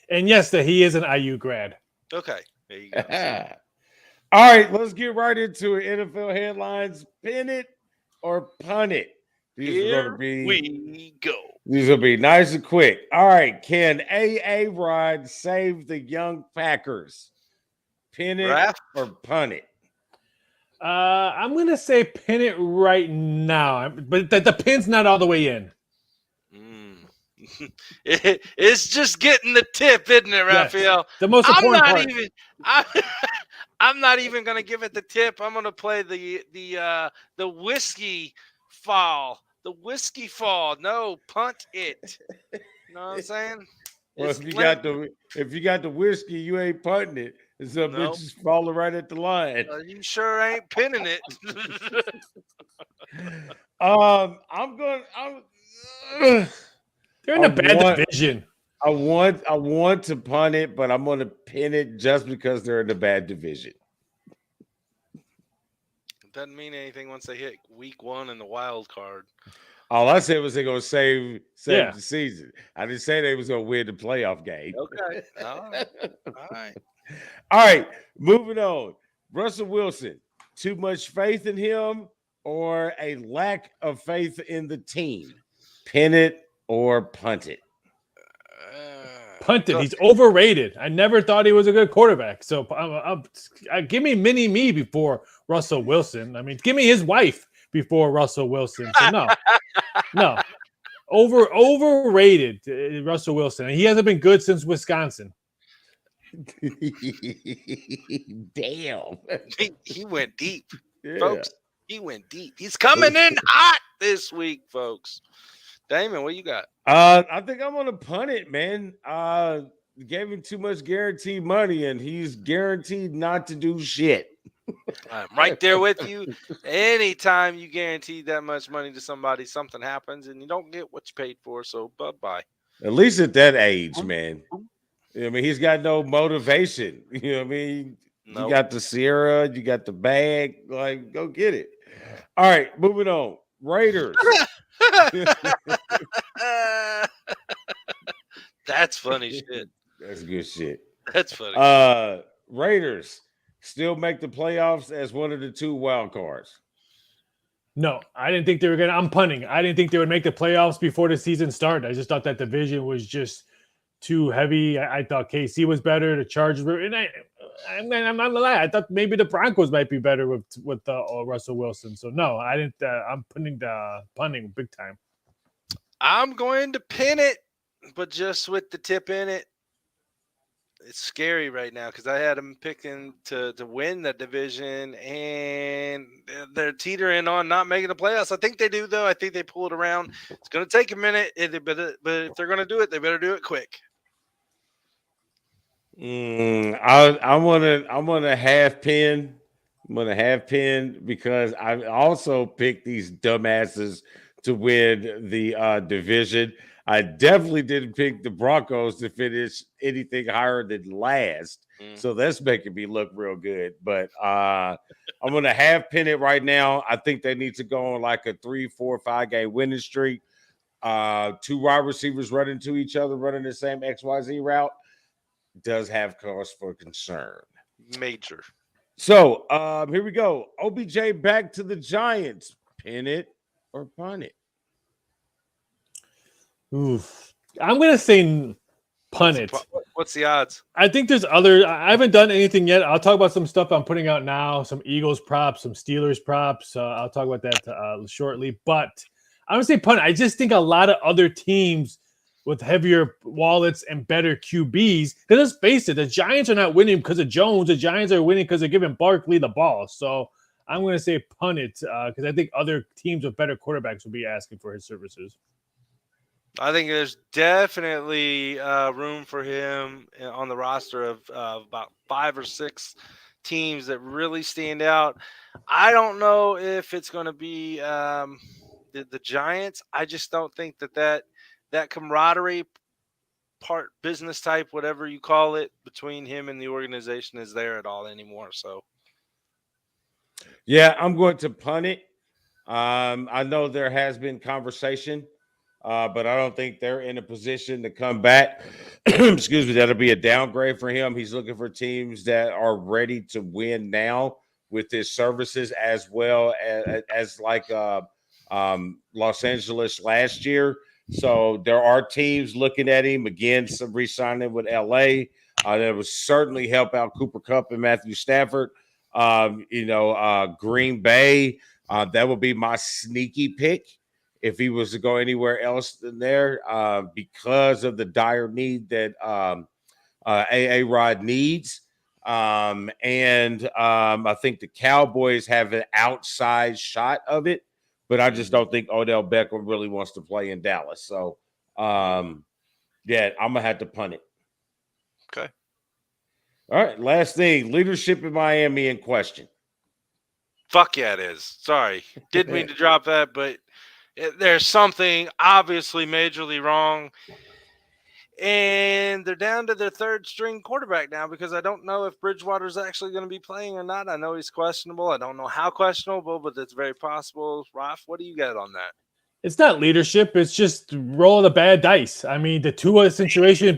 And yes, that he is an IU grad. Okay, there you go. All right, let's get right into it. NFL headlines: pin it or punt it. These are going to be. We go. These will be nice and quick. All right, can A.A. Rod save the young Packers? Pin it or punt it? I'm going to say pin it right now, but the pin's not all the way in. It's just getting the tip, isn't it, Raphael? Yes, the most important part. I'm not even going to give it the tip. I'm going to play the whiskey fall. The whiskey fall. No, punt it. You know what I'm saying? Well, if you got the whiskey, you ain't punting it. It's a bitch falling right at the line. You sure ain't pinning it. They're in a bad division. I want to punt it, but I'm going to pin it just because they're in a bad division. It doesn't mean anything once they hit week 1 in the wild card. All I said was they're going to save the season. I didn't say they was going to win the playoff game. Okay. All right. All right. Moving on. Russell Wilson. Too much faith in him or a lack of faith in the team? Pin it or punt it? Punt it. He's overrated. I never thought he was a good quarterback. So give me mini me before Russell Wilson. I mean, give me his wife before Russell Wilson. So no. Overrated Russell Wilson. And he hasn't been good since Wisconsin. Damn. He went deep, folks. He went deep. He's coming in hot this week, folks. Damon, what you got? I think I'm gonna punt it, man. Gave him too much guaranteed money, and he's guaranteed not to do shit. I'm right there with you. Anytime you guarantee that much money to somebody, something happens, and you don't get what you paid for. So, bye. At least at that age, man. I mean, he's got no motivation. You know what I mean? Nope. You got the Sierra, you got the bag. Like, go get it. All right, moving on. Raiders. That's funny shit. That's good shit. That's funny. Raiders still make the playoffs as one of the 2 wild cards. No, I didn't think they were gonna. I'm punting. I didn't think they would make the playoffs before the season started. I just thought that division was just too heavy. I thought KC was better. The Chargers were, and I'm not gonna lie. I thought maybe the Broncos might be better with Russell Wilson. So no, I didn't. I'm punting big time. I'm going to pin it, but just with the tip in it. It's scary right now because I had them picking to win the division, and they're teetering on not making the playoffs. I think they do, though. I think they pull it around. It's going to take a minute, but if they're going to do it, they better do it quick. I'm gonna half pin. I'm gonna half pin because I also picked these dumbasses to win the division. I definitely didn't pick the Broncos to finish anything higher than last. So that's making me look real good. But I'm gonna half pin it right now. I think they need to go on like a 3, 4, 5 game winning streak. 2 wide receivers running to each other, running the same XYZ route. Does have cause for concern. Major. So here we go. OBJ back to the Giants. Pin it or punt it. Oof. I'm gonna say punt it. What's the odds? I think there's other. I haven't done anything yet. I'll talk about some stuff I'm putting out now. Some Eagles props, some Steelers props. I'll talk about that shortly. But I'm gonna say punt. I just think a lot of other teams with heavier wallets and better QBs. Because let's face it, the Giants are not winning because of Jones. The Giants are winning because they're giving Barkley the ball. So I'm going to say punt it because I think other teams with better quarterbacks will be asking for his services. I think there's definitely room for him on the roster of about 5 or 6 teams that really stand out. I don't know if it's going to be the Giants. I just don't think that camaraderie part, business type, whatever you call it, between him and the organization is there at all anymore. So, yeah, I'm going to punt it. I know there has been conversation, but I don't think they're in a position to come back. Excuse me, that'll be a downgrade for him. He's looking for teams that are ready to win now with his services, as well as like Los Angeles last year. So there are teams looking at him again, some re-signing with LA. That would certainly help out Cooper Kupp and Matthew Stafford. Green Bay, that would be my sneaky pick if he was to go anywhere else than there, because of the dire need that A-Rod needs. I think the Cowboys have an outside shot of it. But I just don't think Odell Beckham really wants to play in Dallas. So, I'm going to have to punt it. Okay. All right. Last thing, leadership in Miami in question. Fuck yeah, it is. Sorry. Didn't mean to drop that, but there's something obviously majorly wrong. And they're down to their 3rd string quarterback now because I don't know if Bridgewater's actually going to be playing or not. I know he's questionable. I don't know how questionable, but it's very possible. Raf, what do you got on that? It's not leadership. It's just roll the bad dice. I mean, the Tua situation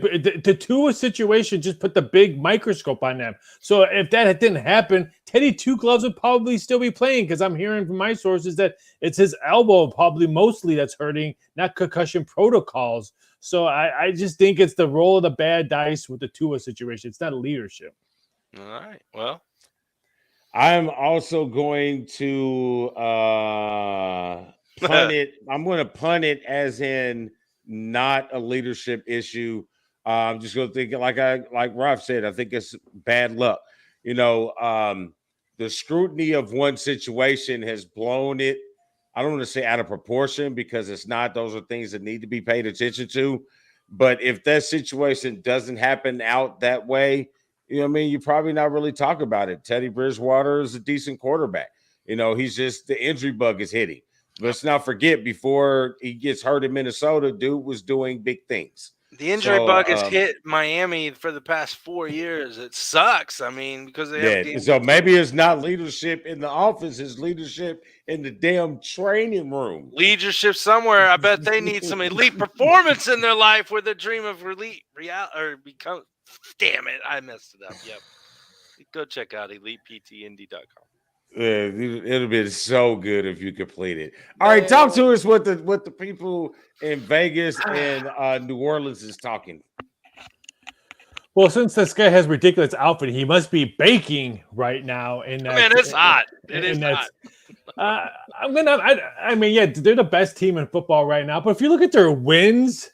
just put the big microscope on them. So if that didn't happen, Teddy Two Gloves would probably still be playing because I'm hearing from my sources that it's his elbow probably mostly that's hurting, not concussion protocols. So I just think it's the roll of the bad dice with the Tua situation. It's not leadership. All right. Well, I'm also going to punt it. I'm going to punt it as in not a leadership issue. I'm just going to think like Ralph said, I think it's bad luck. The scrutiny of one situation has blown it. I don't want to say out of proportion because it's not. Those are things that need to be paid attention to. But if that situation doesn't happen out that way, you're probably not really talking about it. Teddy Bridgewater is a decent quarterback. He's just the injury bug is hitting. Let's not forget, before he gets hurt in Minnesota, dude was doing big things. The injury bug has hit Miami for the past 4 years. It sucks. I mean, because they have so maybe it's not leadership in the office, it's leadership in the damn training room. Leadership somewhere. I bet they need some elite performance in their life where they dream of Damn it, I messed it up. Yep. Go check out eliteptindy.com. It'll be so good if you complete it. All right, talk to us what the people in Vegas and New Orleans is talking. Well, since this guy has ridiculous outfit, he must be baking right now. And Man, it's hot. It is hot. I mean, yeah, they're the best team in football right now. But if you look at their wins,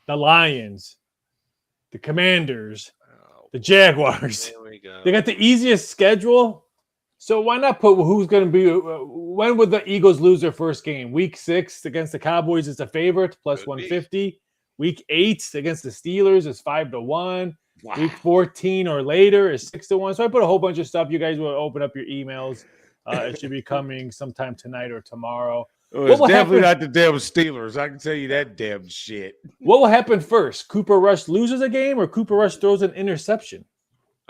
the Lions, the Commanders, the Jaguars, There we go. they got the easiest schedule. So why not put who's going to be? When would the Eagles lose their first game? Week 6 against the Cowboys is a favorite, plus 150. Week 8 against the Steelers is 5-1. Wow. Week 14 or later is 6-1. So I put a whole bunch of stuff. You guys will open up your emails. It should be coming sometime tonight or tomorrow. It's definitely not the damn Steelers. I can tell you that damn shit. What will happen first? Cooper Rush loses a game or Cooper Rush throws an interception?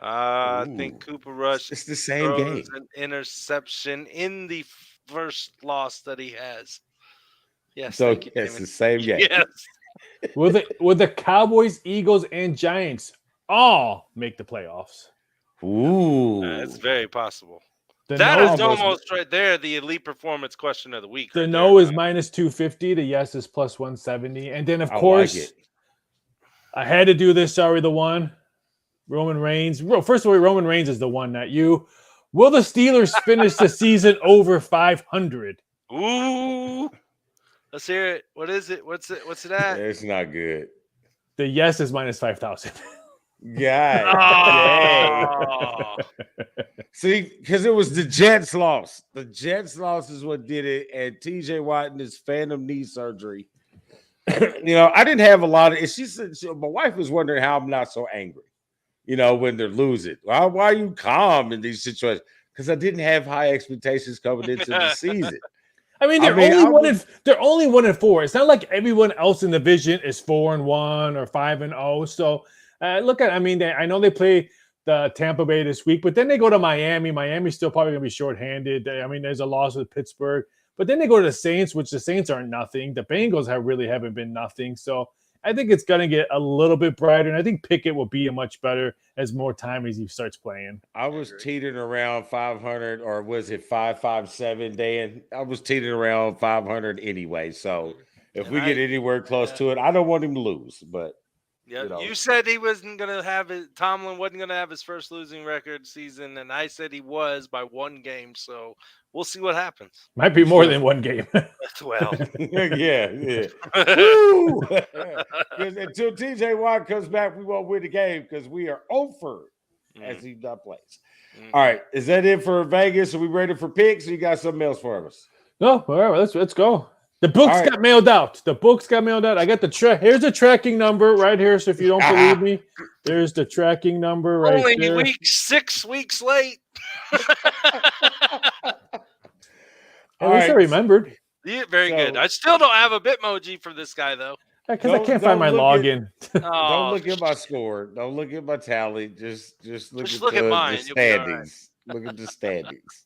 I think Cooper Rush It's the same game. an interception in the first loss that he has. Yes. So thank you, it's Damon. the same game. Yes. Will the Cowboys, Eagles, and Giants all make the playoffs? Ooh. It's very possible. The That no is almost right there, the elite performance question of the week. The right no there, is minus 250. The yes is plus 170. And then, of I like course, it. I had to do this. Sorry, the one. Roman Reigns. Well, first of all, Roman Reigns is the one, not you. Will the Steelers finish the season over 500? Ooh. Let's hear it. What is it? What's it at? It's not good. The yes is minus 5,000. God Oh. See, because it was the Jets loss. The Jets loss is what did it. And TJ Watt and his phantom knee surgery. I didn't have a lot of it. She said my wife was wondering how I'm not so angry, when they're losing. Why are you calm in these situations? Because I didn't have high expectations coming into the season. I mean, they're only 1-4. It's not like everyone else in the division is 4-1 or 5-0. So I know they play the Tampa Bay this week, but then they go to Miami. Miami's still probably going to be shorthanded. I mean, there's a loss with Pittsburgh, but then they go to the Saints, which the Saints aren't nothing. The Bengals haven't been nothing. So I think it's going to get a little bit brighter, and I think Pickett will be much better as more time as he starts playing. I was teetering around 500, or was it 557, Dan? I was teetering around 500 anyway. So if we get anywhere close to it, I don't want him to lose. But you said he wasn't going to have it. Tomlin wasn't going to have his first losing record season, and I said he was by one game. So we'll see what happens. Might be more than one game. Well, yeah. Woo! Until TJ Watt comes back, we won't win the game because we are over as he not plays. All right, is that it for Vegas? Are we ready for picks? Or you got something else for us? No, all right, let's go. The books got mailed out. I got here's the tracking number right here. So if you don't believe me, there's the tracking number right only there. 6 weeks late. At least I remembered. Yeah, very good. I still don't have a Bitmoji for this guy though. Because I can't find my login. Don't look at my score. Don't look at my tally. Just look at mine. The standings. Look at the standings.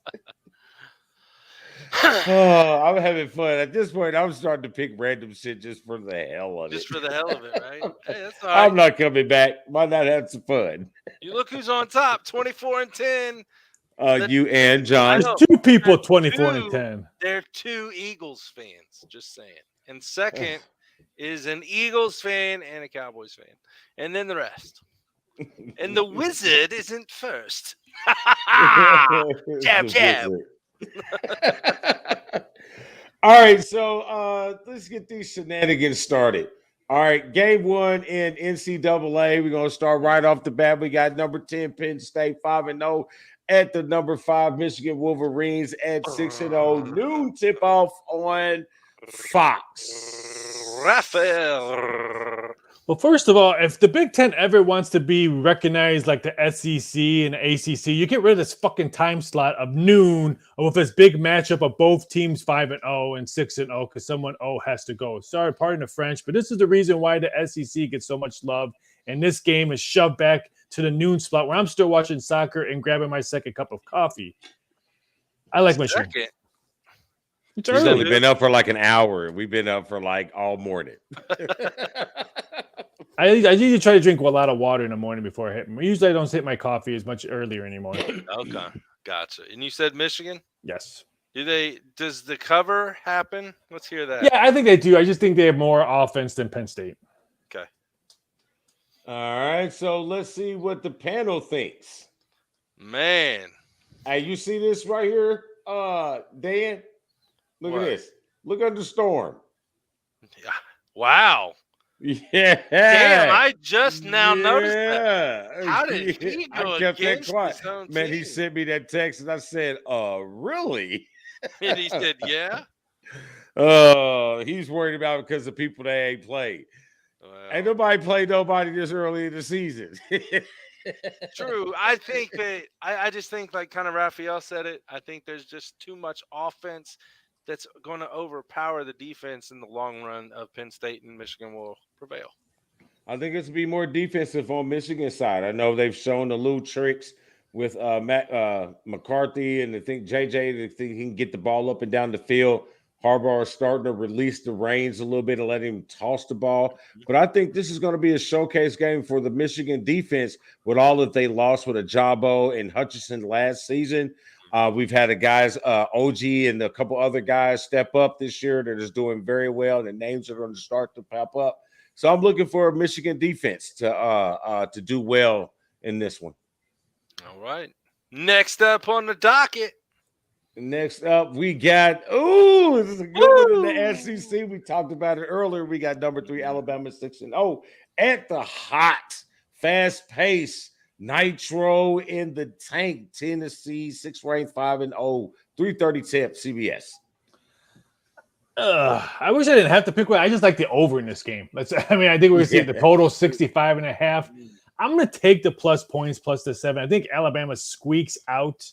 I'm having fun. At this point, I'm starting to pick random shit just for the hell of it. Just for the hell of it, right? Hey, that's all right. I'm not coming back. Why not have some fun? You look who's on top, 24-10. You and John. There's 2 people 24-10. They're 2 Eagles fans, just saying. And second is an Eagles fan and a Cowboys fan. And then the rest. And the Wizard isn't first. Jab. All right, so let's get these shenanigans started. All right, game 1 in NCAA. We're going to start right off the bat. We got number 10 Penn State 5-0 at the number 5 Michigan Wolverines at 6-0. Noon tip-off on Fox. Raphael. Well, first of all, if the Big Ten ever wants to be recognized like the SEC and the ACC, you get rid of this fucking time slot of noon with this big matchup of both teams 5-0 and 6-0 because someone has to go. Sorry, pardon the French, but this is the reason why the SEC gets so much love. And this game is shoved back to the noon slot where I'm still watching soccer and grabbing my second cup of coffee. I like Michigan. He's only been up for like an hour. We've been up for like all morning. I usually try to drink a lot of water in the morning before I hit. Usually, I don't hit my coffee as much earlier anymore. Okay, gotcha. And you said Michigan? Yes. Does the cover happen? Let's hear that. Yeah, I think they do. I just think they have more offense than Penn State. Okay. All right, so let's see what the panel thinks. Man. Hey, you see this right here, Dan? Look What? at this. Look at the storm. Yeah. Wow. Yeah. Damn, I just now noticed that. How did he I go kept that against quiet. his own Man, he team? sent me that text and I said, really? And he said, yeah. He's worried about it because of people that ain't played. Well, Ain't nobody played nobody this early in the season. true. I think that I just think, like kind of Raphael said it, I think there's just too much offense that's going to overpower the defense in the long run of Penn State, and Michigan will prevail. I think it's to be more defensive on Michigan's side. I know they've shown the little tricks with McCarthy, and I think JJ, they think he can get the ball up and down the field. Harbaugh is starting to release the reins a little bit and let him toss the ball. But I think this is going to be a showcase game for the Michigan defense with all that they lost with Ajabo and Hutchinson last season. We've had a guys, OG and a couple other guys step up this year that is doing very well. The names are going to start to pop up. So I'm looking for a Michigan defense to do well in this one. All right. Next up on the docket. Next up, we got this is a good one in the SEC. We talked about it earlier. We got number 3 Alabama 6-0 at the hot, fast pace Nitro in the tank. Tennessee 6th ranked 5-0, 3:30 tip CBS. I wish I didn't have to pick one. I just like the over in this game. I think we're going to see the total 65.5. I'm going to take the plus points plus the 7. I think Alabama squeaks out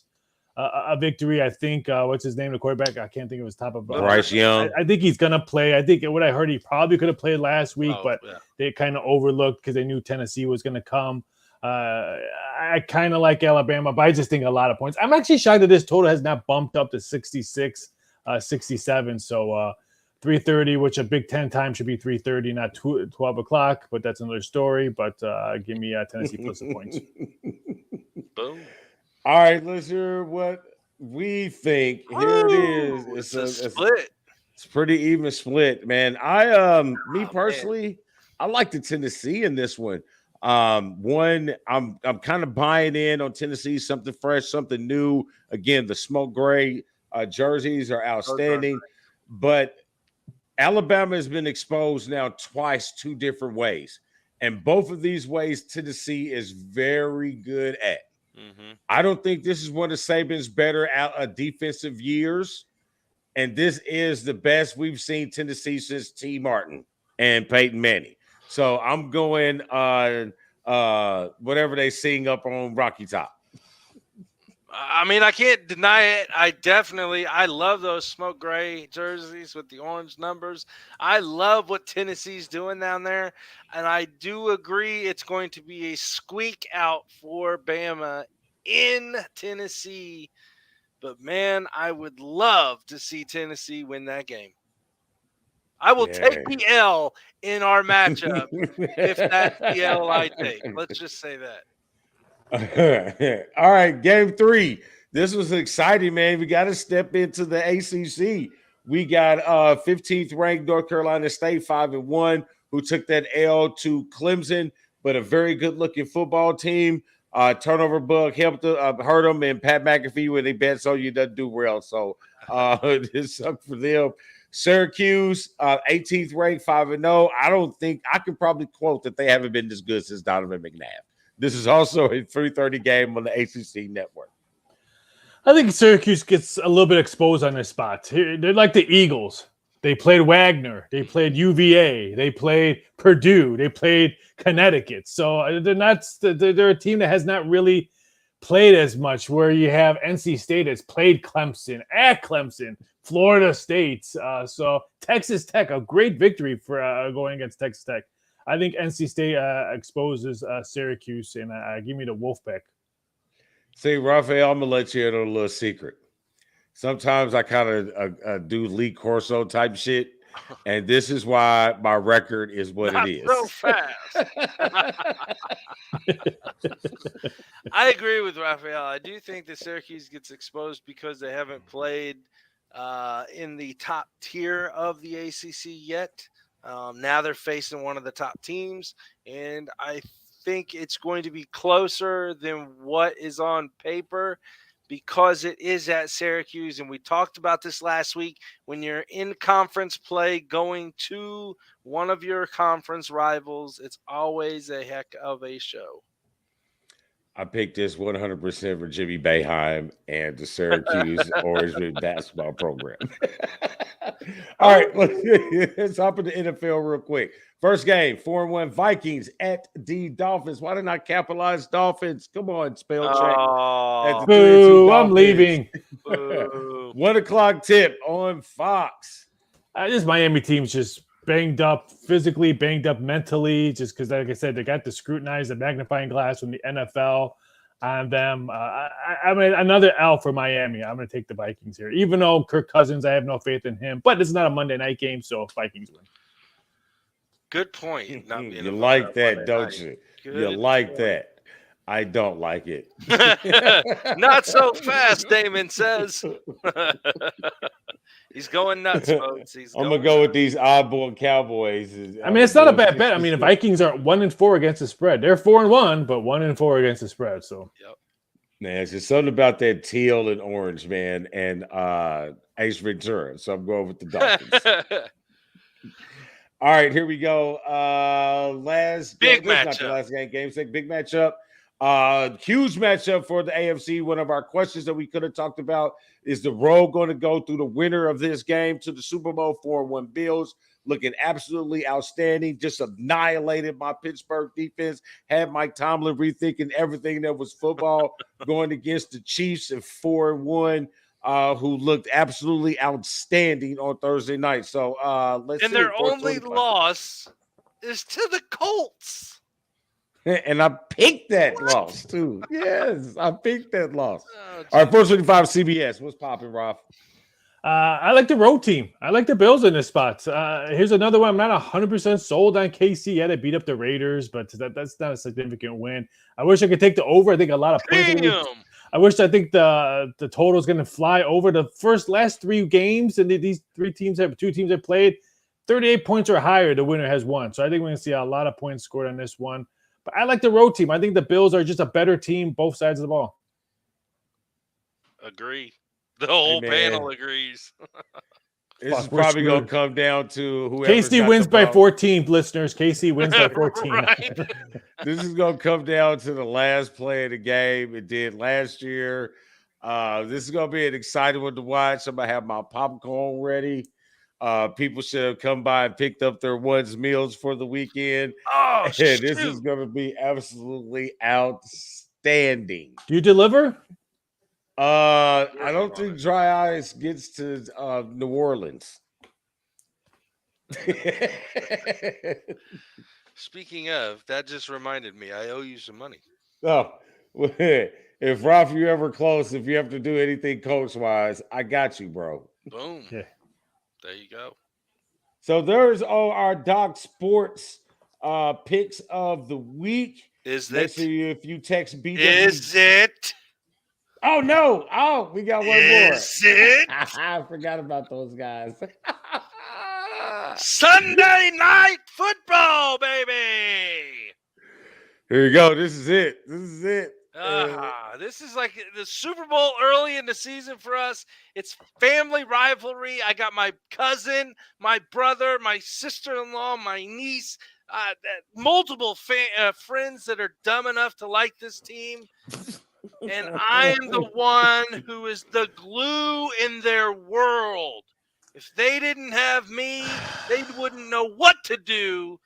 a victory. I think, what's his name, the quarterback? I can't think of his top of Bryce Young. I think he's going to play. I think what I heard, he probably could have played last week, but they kind of overlooked because they knew Tennessee was going to come. I kind of like Alabama, but I just think a lot of points. I'm actually shocked that this total has not bumped up to 66, 67. So 3:30, which a Big Ten time should be 3:30, not 12 o'clock, but that's another story. But give me Tennessee plus the points. Boom. All right, let's hear what we think. Here it is. It's a split. It's pretty even split, man. Me personally, I like the Tennessee in this one. One, I'm kind of buying in on Tennessee, something fresh, something new. Again, the smoke gray jerseys are outstanding, but Alabama has been exposed now twice, 2 different ways, and both of these ways Tennessee is very good at. Mm-hmm. I don't think this is one of Saban's better defensive years, and this is the best we've seen Tennessee since T. Martin and Peyton Manning. So I'm going whatever they sing up on Rocky Top. I mean, I can't deny it. I love those smoke gray jerseys with the orange numbers. I love what Tennessee's doing down there. And I do agree it's going to be a squeak out for Bama in Tennessee. But, man, I would love to see Tennessee win that game. I will take the L in our matchup if that's the L I take. Let's just say that. All right, game 3. This was exciting, man. We got to step into the ACC. We got 15th ranked North Carolina State 5-1, who took that L to Clemson, but a very good looking football team. Turnover bug helped hurt them, and Pat McAfee, when they bet so you doesn't do well. So it sucked for them. Syracuse, 18th ranked 5-0. I don't think I could probably quote that they haven't been this good since Donovan McNabb. This is also a 3:30 game on the ACC network. I think Syracuse gets a little bit exposed on this spot. They're like the Eagles. They played Wagner. They played UVA. They played Purdue. They played Connecticut. So they're a team that has not really played as much, where you have NC State has played Clemson, at Clemson, Florida State. So Texas Tech, a great victory for going against Texas Tech. I think NC State exposes Syracuse, and give me the Wolfpack. See, Raphael, I'm going to let you in on a little secret. Sometimes I kind of do Lee Corso type shit. And this is why my record is what Not it is. so fast. I agree with Raphael. I do think that Syracuse gets exposed because they haven't played in the top tier of the ACC yet. Now they're facing one of the top teams, and I think it's going to be closer than what is on paper because it is at Syracuse. And we talked about this last week. When you're in conference play going to one of your conference rivals, it's always a heck of a show. I picked this 100% for Jimmy Boeheim and the Syracuse Orangeman basketball program. All right, let's hop into NFL real quick. First game, 4-1 Vikings at the Dolphins. Why didn't I capitalize Dolphins? Come on, spell check. At the 3-2 Boo, I'm Dolphins. leaving. 1 o'clock tip on Fox. This Miami team's just banged up physically, banged up mentally, just because, like I said, they got the scrutinized, the magnifying glass from the NFL on them. I mean, another L for Miami. I'm going to take the Vikings here, even though Kirk Cousins, I have no faith in him. But it's not a Monday night game, so Vikings win. Good point. Not being You a like that, Monday don't night. you? Good You like point. that. I don't like it. Not so fast, Damon says. He's going nuts, folks. I'm gonna go with these oddball Cowboys. I mean, it's not a bad bet. I mean, the Vikings are 1-4 against the spread. They're 4-1, but 1-4 against the spread. So, Man, it's just something about that teal and orange, man, and Ace Ventura. So I'm going with the Dolphins. All right, here we go. Last big matchup. Not the last game sake. Big matchup. Huge matchup for the AFC. One of our questions that we could have talked about is the road going to go through the winner of this game to the Super Bowl. 4-1 Bills looking absolutely outstanding. Just annihilated my Pittsburgh defense. Had Mike Tomlin rethinking everything that was football going against the Chiefs at 4-1. Who looked absolutely outstanding on Thursday night. So let's see. And their only loss is to the Colts. And I picked that loss too. Yes, I picked that loss. Oh, All right, 425 CBS. What's popping, Rob? I like the road team. I like the Bills in this spot. Here's another one. I'm not 100% sold on KC yet. I beat up the Raiders, but that's not a significant win. I wish I could take the over. I think a lot of points. I think the total is going to fly over the last 3 games, and these 2 teams have played 38 points or higher. The winner has won. So I think we're going to see a lot of points scored on this one. But I like the road team. I think the Bills are just a better team, both sides of the ball. Agree. The whole panel agrees. This is probably going to come down to whoever. KC wins by 14, listeners. KC wins by 14. Right. This is going to come down to the last play of the game. It did last year. This is going to be an exciting one to watch. I'm going to have my popcorn ready. People should have come by and picked up their one's meals for the weekend. Oh, This is going to be absolutely outstanding. Do you deliver? I don't think Dry Ice gets to New Orleans. Speaking of, that just reminded me, I owe you some money. Oh, if Ralph, you ever close, if you have to do anything coach-wise, I got you, bro. Boom. Yeah. There you go. So there's all our Doc Sports picks of the week. Make sure if you text BW. Is it? Oh, no. Oh, we got one more. Is it? I forgot about those guys. Sunday night football, baby. Here you go. This is it. This is like the Super Bowl early in the season for us. It's family rivalry. I got my cousin, my brother, my sister-in-law, my niece, multiple friends that are dumb enough to like this team. And I am the one who is the glue in their world. If they didn't have me, they wouldn't know what to do.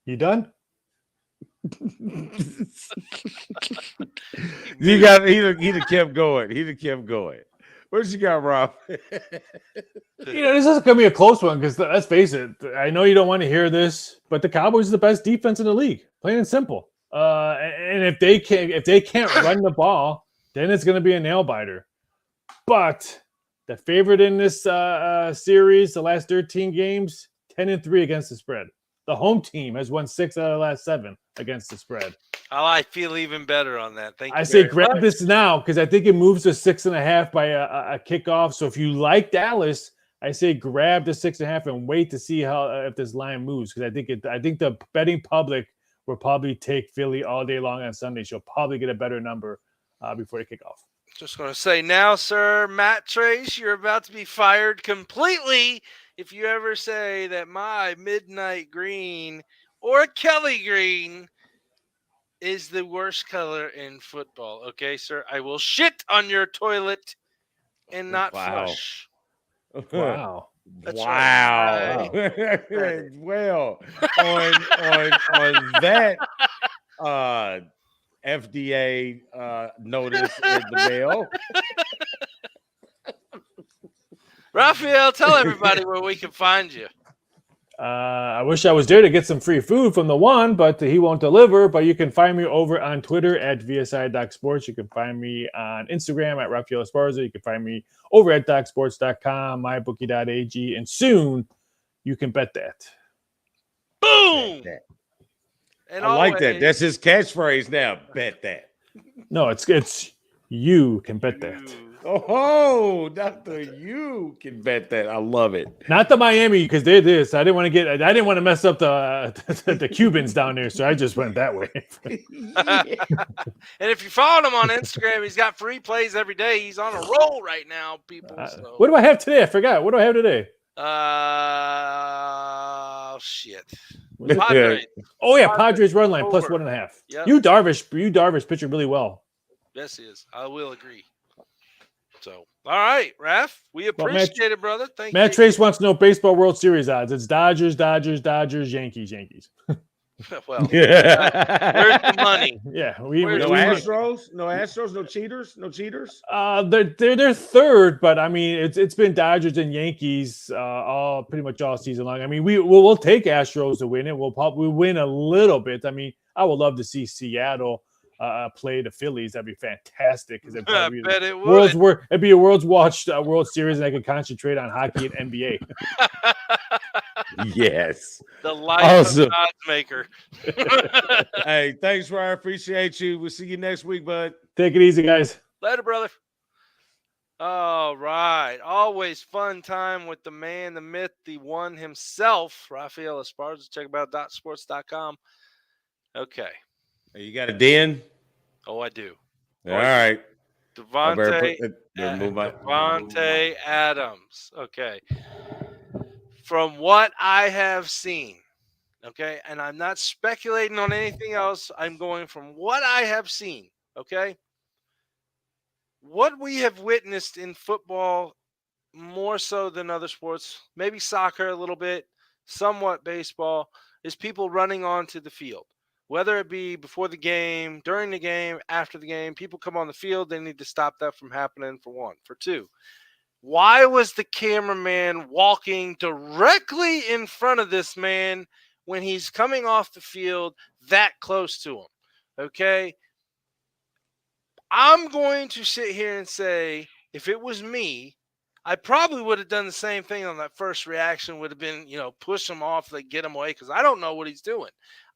You done? You got he'd have kept going. He'd have kept going. What you got, Rob? This is going to be a close one because let's face it. I know you don't want to hear this, but the Cowboys are the best defense in the league, plain and simple. And if they can't run the ball, then it's going to be a nail biter. But The favorite in this series, the last 13 games, 10-3 against the spread. The home team has won 6 out of the last 7 against the spread. Oh, I feel even better on that. Thank you. I say very grab much. this now because I think it moves to 6.5 by a kickoff. So if you like Dallas, I say grab the 6.5 and wait to see how if this line moves because I think the betting public will probably take Philly all day long on Sunday. She'll probably get a better number before they kick off. Just going to say now, sir, Matt Trace, you're about to be fired completely if you ever say that my midnight green or Kelly green is the worst color in football. Okay, sir? I will shit on your toilet and not flush. Wow. That's Wow. right. Well, on that FDA notice in the mail. Raphael, tell everybody where we can find you. I wish I was there to get some free food from the one, but he won't deliver. But you can find me over on Twitter at VSI.sports. You can find me on Instagram at Raphael Esparza. You can find me over at DocSports.com, mybookie.ag, and soon you can bet that. Boom! Bet that. And I like that. always- That's his catchphrase now. Bet that. No, it's you can bet that. Oh, Dr. You can bet that. I love it. Not the Miami because they this. I didn't want to mess up the Cubans down there, so I just went that way. And if you follow him on Instagram, he's got free plays every day. He's on a roll right now, people. So. What do I have today? I forgot. What do I have today? Shit. Was it- Padres. Oh yeah, Padres run line plus Over. 1.5. Yep. You Darvish pitching really well. Yes, he is. I will agree. So, all right, Raph, we Well, appreciate it, brother. Thank Matt you. Trace wants to know baseball World Series odds. It's Dodgers, Yankees. Well, where's the money? Yeah, Where's No the money? Astros, no cheaters, no cheaters. They're third, but I mean it's been Dodgers and Yankees all pretty much all season long. I mean we'll take Astros to win it. We'll probably win a little bit. I mean I would love to see Seattle play the Phillies. That'd be fantastic because I bet it would. it'd be a world's watched World Series, and I could concentrate on hockey and NBA. Yes. The life Awesome. of God's maker. Hey, thanks, Ryan. Appreciate you. We'll see you next week, bud. Take it easy, guys. Later, brother. All right. Always fun time with the man, the myth, the one himself, Raphael Esparza. Check him out at .sports.com. Okay. Hey, you got a den? Oh, I do. All right. I better Devontae Adams. Okay. From what I have seen, okay, and I'm not speculating on anything else. I'm going from what I have seen, okay? What we have witnessed in football more so than other sports, maybe soccer a little bit, somewhat baseball, is people running onto the field. Whether it be before the game, during the game, after the game, people come on the field. They need to stop that from happening, for one. For two, why was the cameraman walking directly in front of this man when he's coming off the field that close to him? Okay. I'm going to sit here and say, if it was me, I probably would have done the same thing on that first reaction, would have been, push him off, like get him away, because I don't know what he's doing.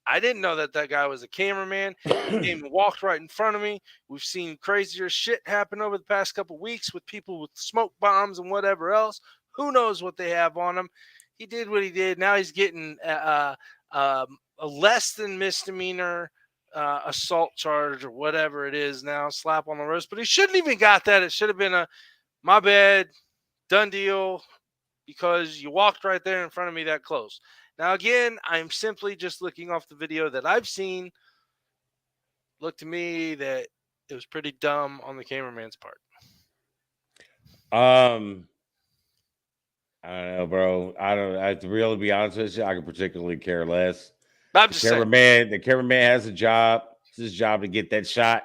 I didn't know that guy was a cameraman. He came and walked right in front of me. We've seen crazier shit happen over the past couple of weeks with people with smoke bombs and whatever else. Who knows what they have on him? He did what he did. Now he's getting a less than misdemeanor assault charge or whatever it is now, slap on the wrist. But he shouldn't even got that. It should have been my bad, done deal, because you walked right there in front of me that close. Now, again, I'm simply just looking off the video that I've seen. Looked to me that it was pretty dumb on the cameraman's part. I don't know, bro. I have to really be honest with you. I could particularly care less. I'm just saying. The cameraman has a job. It's his job to get that shot.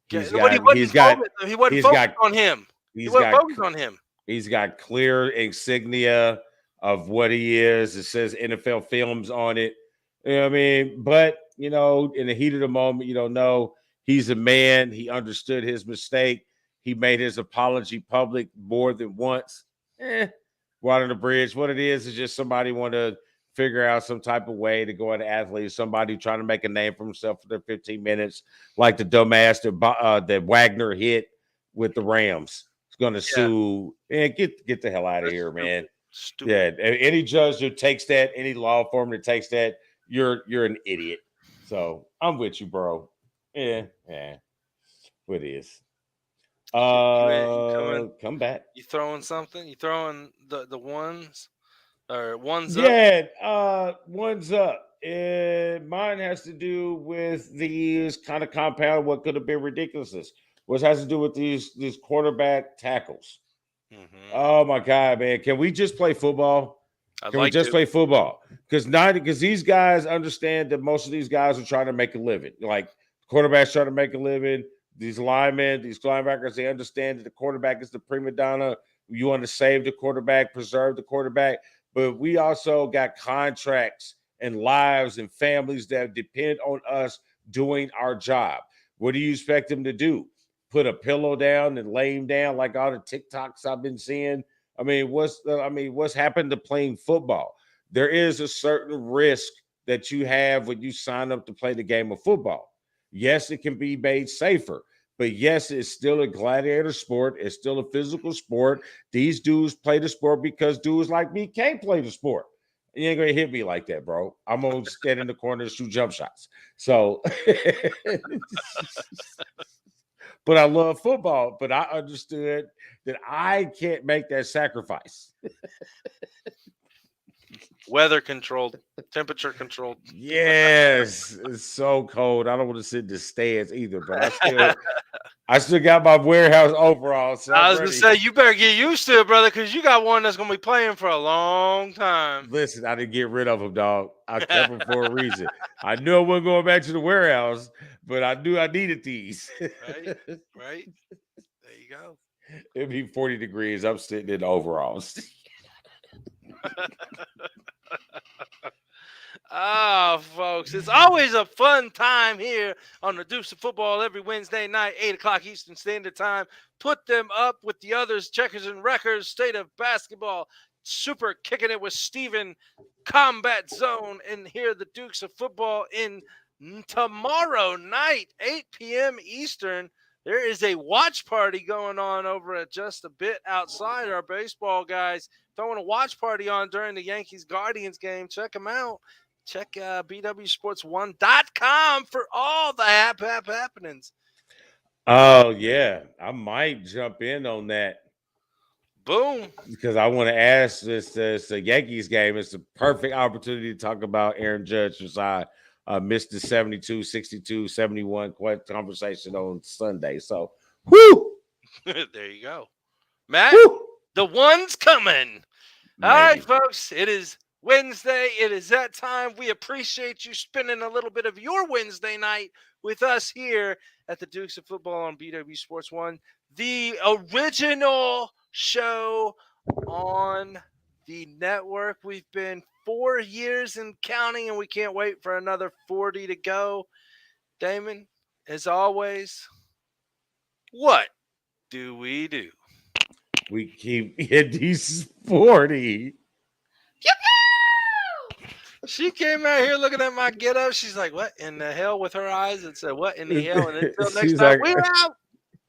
He wasn't focused on him. He wasn't focused on him. He's got clear insignia of what he is. It says NFL Films on it. You know what I mean? But, in the heat of the moment, you don't know. He's a man. He understood his mistake. He made his apology public more than once. Water the bridge. What it is just somebody want to figure out some type of way to go at athletes, somebody trying to make a name for himself for their 15 minutes, like the dumbass that Wagner hit with the Rams. He's going to sue. And get the hell out of here, man. Stupid. Yeah, any judge who takes that, any law firm that takes that, you're an idiot. So I'm with you, bro. Yeah. What is? Come back. You throwing something? You throwing the ones or ones up? Yeah, one's up. Mine has to do with these kind of compound what could have been ridiculousness. What has to do with these quarterback tackles. Mm-hmm. Oh my God, man! Can we just play football? Can we just play football? Because these guys understand that most of these guys are trying to make a living. Like quarterbacks trying to make a living. These linemen, these linebackers, they understand that the quarterback is the prima donna. You want to save the quarterback, preserve the quarterback. But we also got contracts and lives and families that depend on us doing our job. What do you expect them to do? Put a pillow down and lay him down like all the TikToks I've been seeing? What's happened to playing football? There is a certain risk that you have when you sign up to play the game of football. Yes, it can be made safer, but yes, it's still a gladiator sport. It's still a physical sport. These dudes play the sport because dudes like me can't play the sport. You ain't gonna hit me like that, bro. I'm gonna stand in the corner and shoot jump shots. So, but I love football. But I understood that I can't make that sacrifice. Weather controlled, temperature controlled. Yes, it's so cold. I don't want to sit in the stands either, but I still got my warehouse overalls. So I was gonna say you better get used to it, brother, because you got one that's gonna be playing for a long time. Listen, I didn't get rid of them, dog. I kept them for a reason. I knew I wasn't going back to the warehouse, but I knew I needed these. Right. There you go. It'd be 40 degrees. I'm sitting in overalls. Folks, it's always a fun time here on the Deuce of Football every Wednesday night, 8 o'clock Eastern Standard Time. Put them up with the others, Checkers and Wreckers, State of Basketball, Super Kicking It with Steven, Combat Zone, and here the Dukes of Football in tomorrow night, 8 p.m. Eastern. There is a watch party going on over at just a bit outside our baseball guys. Throwing a watch party on during the Yankees-Guardians game. Check them out. Check BWSPORTS1.com for all the happenings. Oh, yeah. I might jump in on that. Boom. Because I want to ask this a Yankees game. It's a perfect opportunity to talk about Aaron Judge, since I missed the 72, 62, 71 conversation on Sunday. So, whoo! There you go. Matt, Woo! the one's coming. Man. All right, folks. It is Wednesday. It is that time. We appreciate you spending a little bit of your Wednesday night with us here at the Dukes of Football on BW Sports 1, the original show on the network. We've been 4 years and counting, and we can't wait for another 40 to go. Damon, as always, what do we do? We keep Indy sporty. She came out here looking at my get up. She's like, what in the hell with her eyes? And said, what in the hell? And until next She's time, like, we're out.